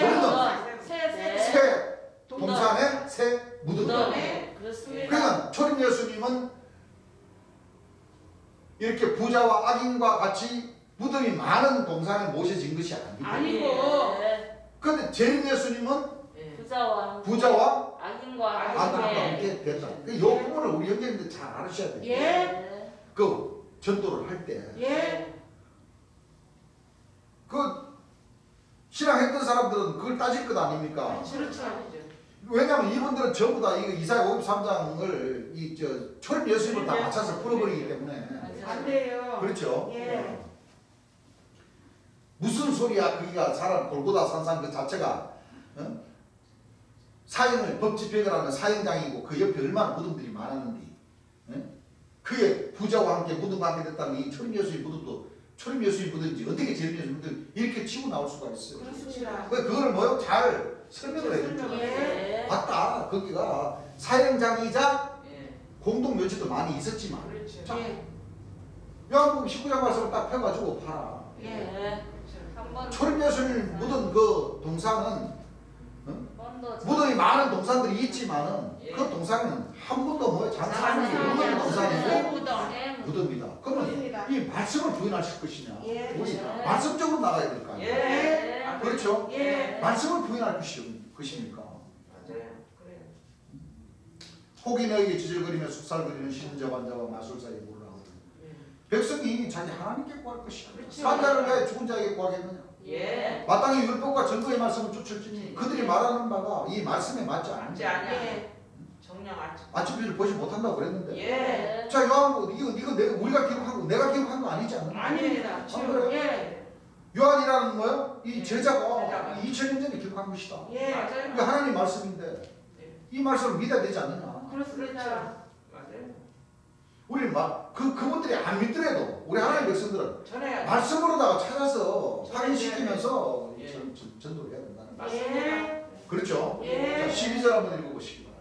새. 새 동산에 새 무덤. 네. 그렇습니다. 그러니까 초림 예수님은 이렇게 부자와 악인과 같이 무덤이 많은 동산에 모셔진 것이 아닙니다. 아니고. 네. 그런데 재림 예수님은 예. 부자와 악인과 악인과 함께 됐다. 이 부분을 우리 형제님들 잘 알으셔야 돼요. 예. 네. 그 전도를 할 때 예. 그 신앙했던 사람들은 그걸 따질 것 아닙니까? 그렇죠. 왜냐하면 이분들은 전부 다 이거 이사야 53장을 이 초림 예수님을 다 맞춰서 풀어버리기 때문에 안 돼요. 그렇죠. 예. 무슨 소리야? 거기가 사람 골고다 산상 그 자체가 사형을 법 집행을 하는 사형장이고 그 옆에 얼마나 무덤들이 많았는데 그의 부자와 함께 무덤과 함께 됐다는 이 초림 예수님 무덤도 초림 예수님 무덤인지 어떻게 재림 예수님 무덤 이렇게 치고 나올 수가 있어요. 그렇습니다. 그거를 뭐요? 잘 설명을 해줬죠. 네. 맞다. 거기가 사형장이자 예. 공동묘지도 많이 있었지만 그렇죠. 자, 예. 요한복음 19장 말씀을 딱 펴가지고 봐라. 예. 네. 그렇죠. 한번 초림 예수님 묻은 그 동산은 번더 무덤이 많은 동산들이 있지만은 예. 그 동산은 한 번도 뭐 장사하는 게 장사하는 없는 게 동산이고 네. 무덤이다. 그러면 그렇습니다. 이 말씀을 부인하실 것이냐? 예. 우리 네. 말씀적으로 나가야 될 거 아니에요. 예. 네. 그렇죠? 예. 말씀을 부인할 것입니까? 맞아요. 그래요. 혹이 너에게 지질거리며 숙살거리는 신자와 자와 마술사의 몰라거든. 예. 백성이 자기 하나님께 구할 것이야. 그렇죠. 산 자를 왜 죽은 자에게 구하겠느냐? 예. 마땅히 율법과 증거의 말씀을 쫓을지니 그들이 말하는 바가 이 말씀에 맞지 맞지 않느냐. 않냐. 예. 정량 맞지. 아침표를 보지 못한다고 그랬는데. 예. 자, 요한복음 이거 우리가 기록한 거 내가 기록한 거 아니지 않나? 아닙니다. 그래요? 예. 요한이라는 뭐요? 이 제자가 제자가. 2000년 전에 기록한 것이다. 예. 맞아요. 이게 하나님 말씀인데 예. 이 말씀을 믿어야 되지 않느냐? 그렇습니다. 맞아요. 우리 그분들이 안 믿더라도 우리 하나님 백성들은 전해야 돼. 말씀으로다가 찾아서 전해야 확인시키면서 예. 전도를 해야 된다는 거예요. 맞습니다. 그렇죠? 예. 자, 12절 한번 읽어보시기 바랍니다.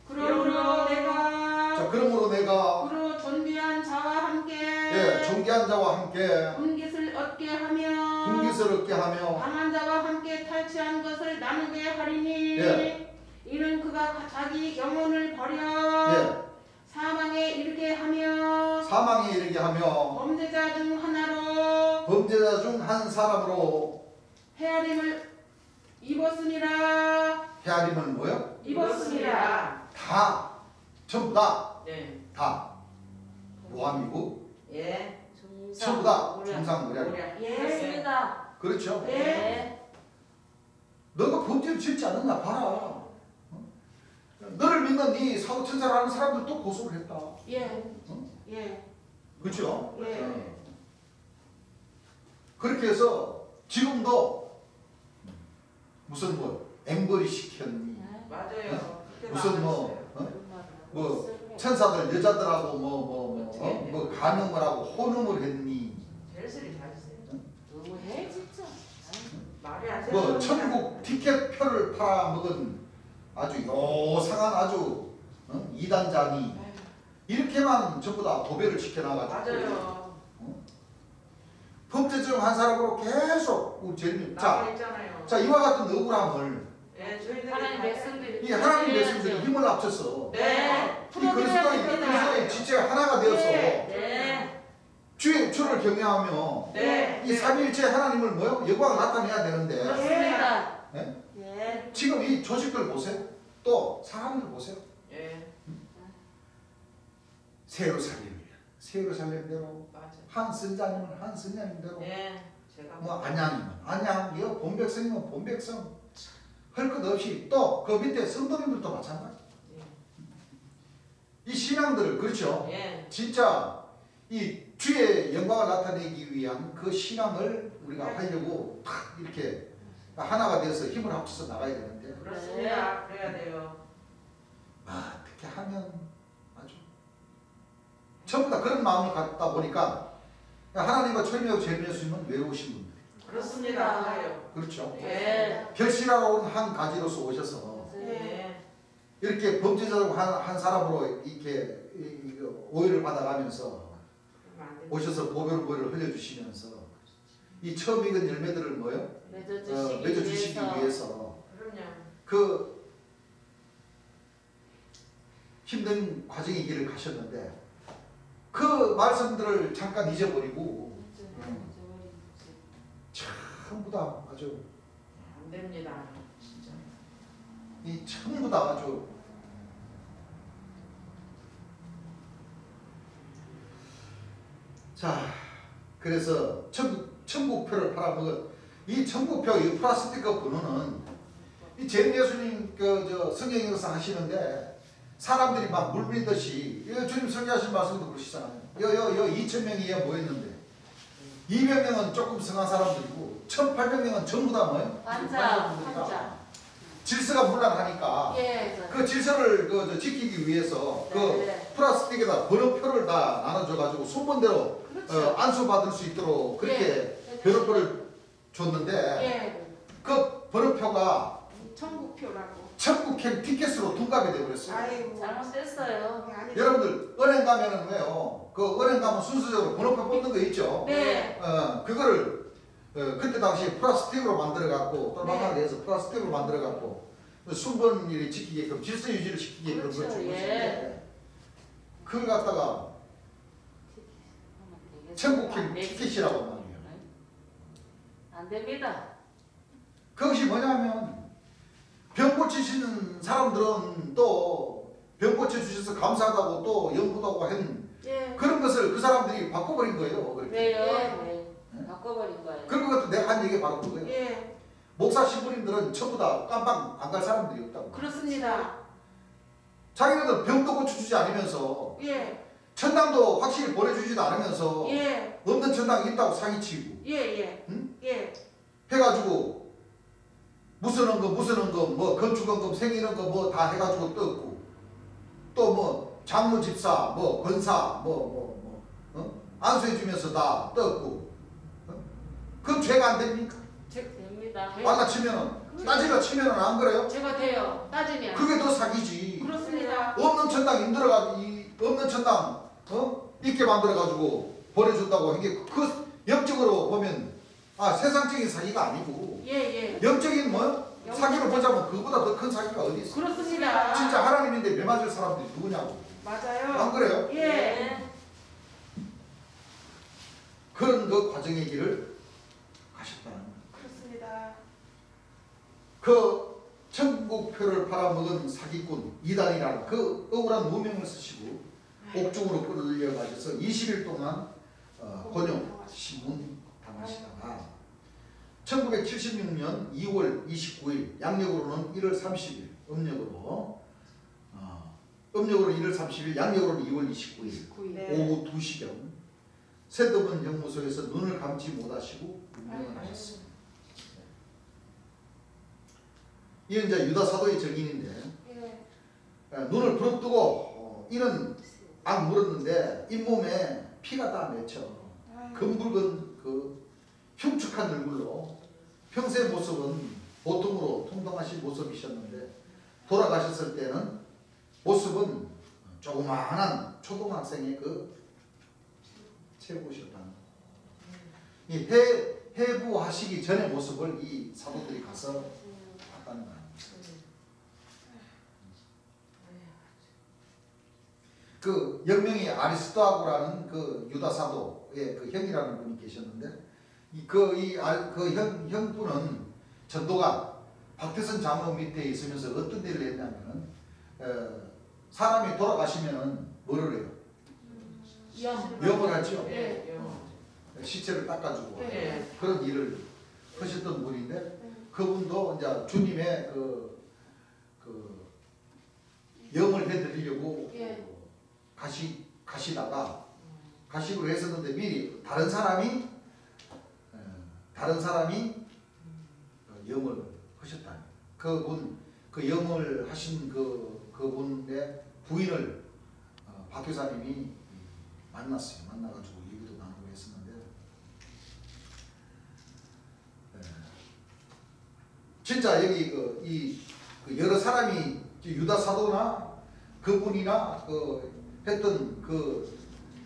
그러므로 내가 자, 그러므로 내가 그로 존귀한 자와 함께 예, 존귀한 자와 함께 분깃을 얻게 하며 분깃을 얻게 하며 강한 자와 함께 탈취한 것을 나누게 하리니 예. 이는 그가 자기 영혼을 버려 예, 사망에 이르게 하며 사망에 이르게 하며 범죄자 중 하나로 범죄자 중 한 사람으로 헤아림을 입었으니라. 헤아림은 뭐요? 입었습니다. 다 전부 다 네. 모함이고 예. 전부 다 중상모략. 예. 그렇습니다. 그렇죠? 네. 너가 범죄를 짓지 않았나 봐라. 너를 믿는 이 사도 천사라는 사람들도 고소를 했다. 예. 어? 예. 그렇죠? 예. 그렇게 해서 지금도 무슨 뭐 앵벌이 시켰니? 맞아요. 그때 무슨 뭐, 천사들 여자들하고 뭐 간음을 하고 혼음을 했니? 제일 소리 잘했어요. 너무해 진짜. 말이 안 되는 뭐 겁니다. 천국 티켓표를 팔아먹은 아주 요상한 아주 이단자니 이렇게만 전부 다 도배를 시켜놔가지고 맞아요. 범죄 중 한 사람으로 계속 우리 재림 나와 있잖아요. 자 이와 같은 억울함을 예, 저희들이 하나님 다- 백성들이 이 하나님 해야죠. 백성들이 힘을 합쳐서 네. 이 그리스도의 지체가 하나가 되어서 네. 주를 경외하며 네. 이 삼위일체 하나님을 뭐요? 영광을 나타내야 되는데 그렇습니다. 네? 네. 지금 이 조직들 보세요. 또 사람들 보세요. 예. 세루살렘대로 맞아. 한 선자님은 한 선자님대로 예. 제가 뭐 안양이면 안양이요 본백성이면 본백성 할 것 없이 또 그 밑에 성도님들도 마찬가지. 이 신앙들을 그렇죠. 예. 진짜 이 주의 영광을 나타내기 위한 그 신앙을 우리가 하려고 탁 이렇게 하나가 돼서 힘을 합쳐서 나가야 되는데 그렇습니다. 그래야 돼요. 어떻게 하면 아주 전부 다 그런 마음을 갖다 보니까 하나님과 철미하고 재미의 예수님은 외로우신 분들. 그렇습니다. 그래요. 그렇죠. 네. 결실하러 온 한 가지로서 오셔서 네. 이렇게 범죄자로 한 사람으로 이렇게 오해를 받아가면서 그러면 안 됩니다. 오셔서 보혈을 흘려주시면서 이 처음 익은 열매들을 뭐요? 맺어주시기 위해서 그럼요. 그 힘든 과정의 길을 가셨는데 그 말씀들을 잠깐 잊어버리고 전부 다 아주 안 됩니다. 진짜. 이 전부 다 아주 자 그래서 천국표를 팔아먹은 이 천국표 이 플라스틱 번호는 이 재림 예수님 저 성경에서 하시는데 사람들이 막 물밀듯이 주님 설교하신 말씀도 그러시잖아요. 여 2,000명이 모였는데 200명은 조금 성한 사람들이고 1,800명은 전부 다 뭐예요? 환자. 질서가 문란하니까 예. 그 질서를 지키기 위해서 그 네. 플라스틱에다 번호표를 다 나눠줘가지고 순번대로 그렇죠. 안수받을 수 있도록 그렇게 번호표를 줬는데 예. 그 번호표가 천국표라고. 천국행 티켓으로 둔갑이 되어버렸어요. 아이고. 잘못됐어요. 아니, 여러분들 은행 가면은 왜요? 그 은행 가면 순서적으로 번호표 뽑는 거 있죠? 네. 그거를 그때 당시에 플라스틱으로 만들어 갖고 또 네. 막아내 해서 플라스틱으로 만들어 갖고 순번일을 지키게끔 질서 유지를 시키게끔 그렇죠. 그걸 준 예. 것인데 그걸 갖다가 천국행 티켓이라고 말이에요. 안 됩니다. 그것이 뭐냐면 병 고치시는 사람들은 또 병 고쳐주셔서 감사하다고 또 연구하고 한 예. 그런 것을 그 사람들이 바꿔버린 거예요. 그렇게. 왜요? 예. 네. 바꿔버린 거예요. 그런 것도 내가 한 얘기가 바로 그거예요. 예. 목사 신부님들은 전부 다 깜빡 안 갈 사람들이 없다고. 그렇습니다. 자기네들 병도 고쳐주지 않으면서 예. 천당도 확실히 보내주지도 않으면서 예. 없는 천당이 있다고 사기치고 예. 예. 응? 예. 해가지고 무슨 헌금 뭐 건축헌금 생일헌금 뭐 다 해가지고 떴고 또 뭐 장로 집사 뭐 권사 안수해주면서 다 떴고 그건 죄가 안 됩니까? 됩니다. 만나 치면은 따지려 치면은 안 그래요? 제가 돼요. 따지면. 그게 더 사기지. 그렇습니다. 없는 천당 인들어가 없는 천당 있게 만들어 가지고 보내준다고 한 게 그 영적으로 보면 세상적인 사기가 아니고 예. 예. 영적인 사기를 보자면 그보다 더 큰 사기가 어디 있어? 그렇습니다. 진짜 하나님인데 매 맞을 사람들이 누구냐고. 맞아요. 안 그래요? 예. 네. 그런 그 과정의 길을 가셨다는 거예요. 그렇습니다. 그 천국표를 팔아먹은 사기꾼 이단이라는 그 억울한 누명을 쓰시고 옥중으로 끌려 가셔서 20일 동안 권용 신문 당하시다가 1976년 2월 29일 양력으로는 1월 30일 음력으로 1월 30일 양력으로는 2월 29일 네. 오후 2시경 새드문 형무소에서 눈을 감지 못하시고 운명을 하셨습니다. 이는 이제 유다 사도의 증인인데 예. 눈을 부릅뜨고 이는 악 물었는데 잇몸에 피가 다 맺혀 검붉은 그 흉측한 얼굴로 평소의 모습은 보통으로 통통하신 모습이셨는데 돌아가셨을 때는 모습은 조그마한 초등학생의 그 체구셨다는 이 해부하시기 전의 모습을 이 사도들이 가서 봤다는 거예요. 그 영명이 아리스토하고라는 그 유다 사도의 그 형이라는 분이 계셨는데 그 형분은 전도가 박태선 장로 밑에 있으면서 어떤 일을 했냐면은 사람이 돌아가시면은 뭐를 해요? 염을 하죠. 예. 시체를 닦아주고 예. 그런 일을 하셨던 분인데 그분도 이제 주님의 그 염을 해드리려고 예. 가시다가 가시기로 했었는데 미리 다른 사람이 영을 하셨다. 그분 그 영을 하신 그분의 부인을 박 교사님이 만났어요. 만나가지고 얘기도 나누고 했었는데 진짜 여기 그 여러 사람이 유다 사도나 그분이나 했던 그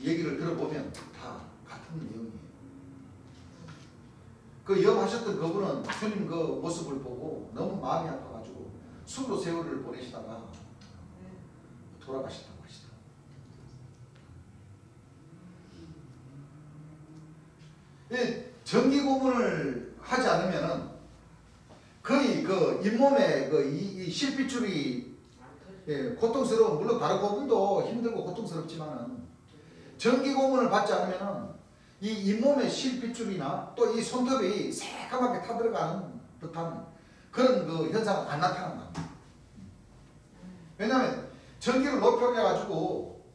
얘기를 들어보면 다 같은 내용이에요. 그 영하셨던 그분은 주님 그 모습을 보고 너무 마음이 아파가지고 수로 세월을 보내시다가 돌아가셨다고 하시더라고요. 이 정기 고문을 하지 않으면은 거의 그 잇몸에 이 실핏줄이 고통스러운, 물론 다른 고문도 힘들고 고통스럽지만은 정기 고문을 받지 않으면은 이 잇몸의 실핏줄이나 또 이 손톱이 새까맣게 타들어가는 듯한 그런 그 현상은 안 나타난다. 왜냐하면 전기를 높여가지고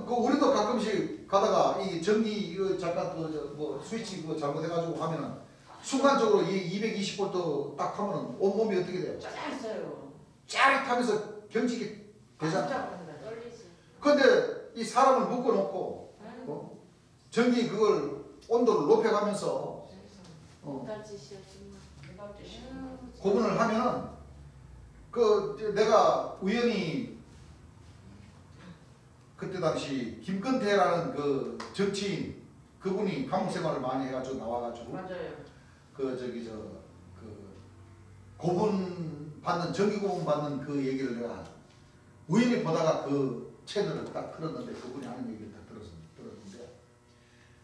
우리도 가끔씩 가다가 이 전기 잠깐 뭐 스위치 잘못해가지고 하면은 순간적으로 이 220V 딱 하면은 온몸이 어떻게 돼요? 짜릿해요. 짜릿하면서 경직이 되잖아. 떨리지. 근데 이 사람을 묶어놓고 전기 그걸 온도를 높여가면서 못할짓이야 정말. 고분을 하면은 내가 우연히 그때 당시 김건태라는 그 정치인 그분이 감옥 생활을 많이 해가지고 나와가지고 맞아요. 고분 받는 전기 고분 받는 그 얘기를 내가 우연히 보다가 그 채널을 딱 틀었는데 그분이 하는 얘기를 딱 들었는데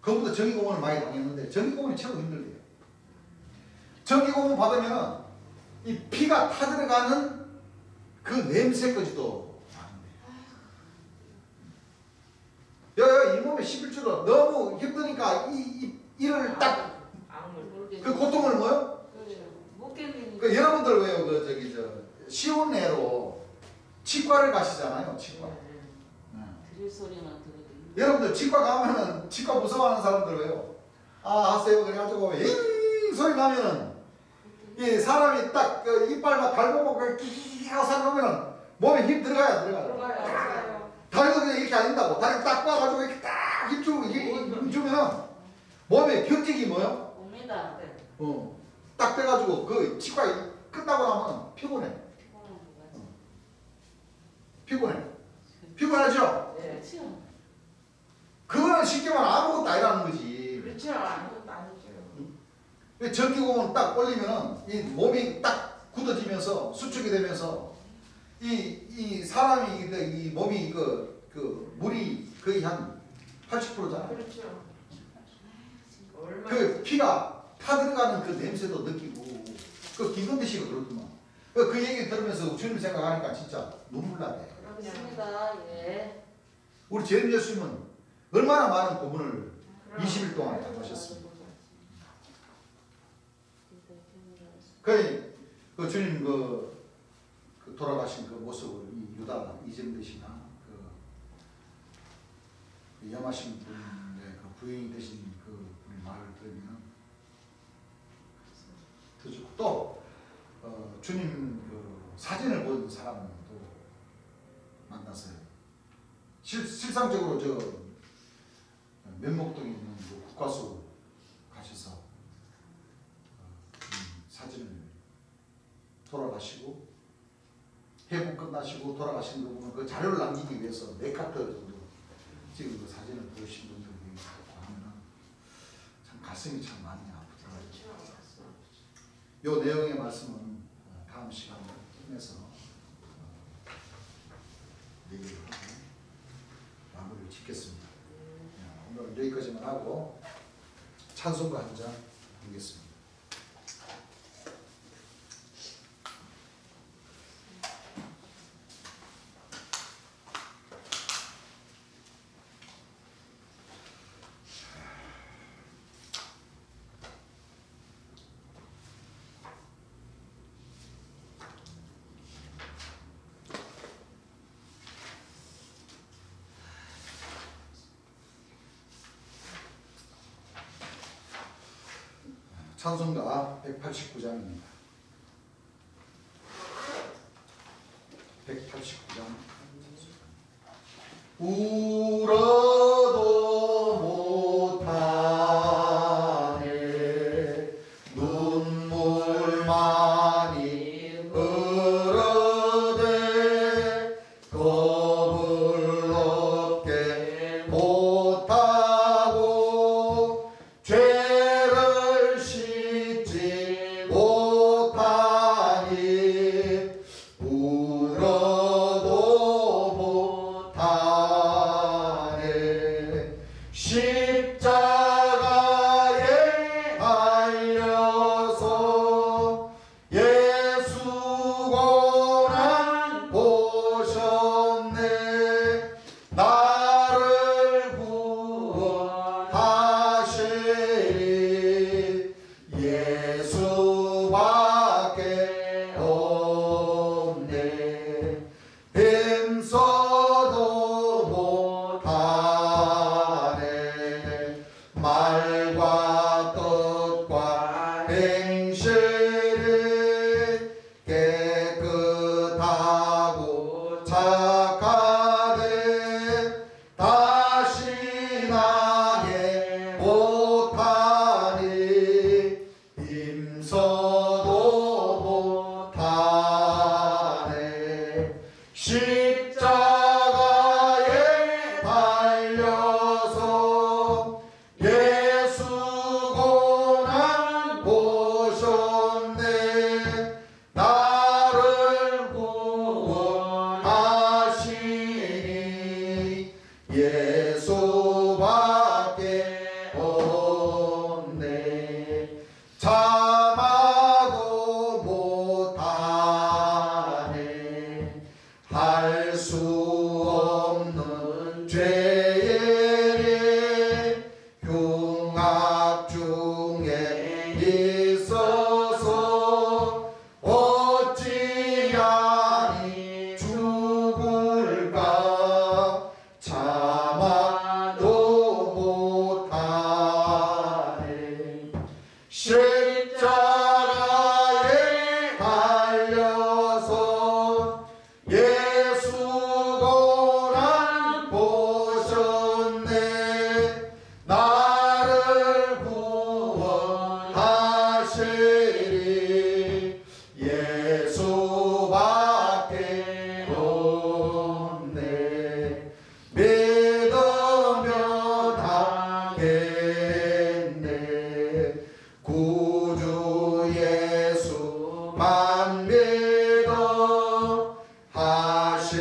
그분도 전기 고분을 많이 당했는데 전기 고분이 최고 힘들대요. 전기 고분 받으면은 이 피가 타들어가는 그 냄새까지도 나는데 이 몸에 11주로 너무 힘드니까 이를 딱 그 고통을 뭐요? 못 견디니까. 그 여러분들 왜요? 시온 내로 치과를 가시잖아요. 치과. 드릴 소리만 들어도. 여러분들 치과 가면은 치과 무서워하는 사람들 왜요? 하세요. 그래가지고 잉 소리 나면은 이 사람이 딱 이빨 막 갈고먹고 끼끼끼 하고 살아보면은 몸에 힘 들어가야 들어가요. 다리도 그냥 이렇게 안 된다고. 다리 딱 꽈가지고 이렇게 딱 힘 주면은 몸에 경직이 뭐요? 옵니다. 딱 돼가지고 그 치과 끝나고 나면 피곤해. 피곤하죠? 네. 그렇죠. 그거는 쉽게 말하면 아무것도 아니라는 거지. 그렇죠. 아무것도 아니죠. 전기공을 딱 올리면은 이 몸이 딱 굳어지면서 수축이 되면서 이 사람이 이 몸이 그 물이 거의 한 80%잖아. 그렇죠. 얼마나 그 피가 타들어가는 그 냄새도 느끼고 그 김건태 씨가 그렇구만. 그 얘기 들으면서 주님 생각하니까 진짜 눈물 나네. 맞습니다. 예. 우리 재림 예수님은 얼마나 많은 고문을 20일 동안 하셨습니까? 그 주님 그 돌아가신 그 모습을 이 유다 이정되시나 그 염하신 분의 그 부인이 되신 그 분의 말을 들으면 더 좋고 또 주님 그 사진을 본 사람도 만났어요. 실상적으로 면목동에 있는 그 국과수 가셔서 사진을 돌아가시고 회복 끝나시고 돌아가신 거 보면 그 자료를 남기기 위해서 4카트 정도 지금 그 사진을 보신 분들이 있고 하면은 참 가슴이 참 많이 아프더라고요. 요 내용의 말씀은 다음 시간에 끝내서 얘기를 하고 마무리를 짓겠습니다. 오늘 여기까지만 하고 찬송가 한 장 드리겠습니다. 찬송가 189장입니다. 189장. 울어도 못하네 눈물만이 흐르되 겁을 얻게 못하고 죄를 씻지 못하니 울어도 못하네 십자가에 달려서 예수 고난 보셨네 나를 구원하시리 예수밖에 없네 뱀서도 못하네 말과 뜻과 행실이 깨끗하고 착하되 다시 나게 못하니 임서도 못하네 십자가에 달려서 예수 고난 보셨네 나를 구원하시니 예수밖에 없네 참아도 못하네 할 수 없는 죄의 흉악 중에 있어서 어찌하니 죽을까 참아도 못하네 십자가에 달려서 예수 고난 보셨네 나를 구원하시리 예수밖에 없네 믿으면 하겠네 구주 예수만 믿어 하신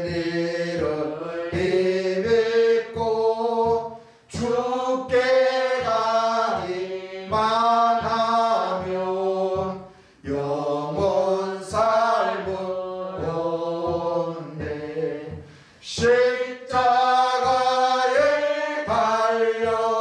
일을 힘입고 죽게 가기만 하면 영원 삶을 얻네 십자가에 달려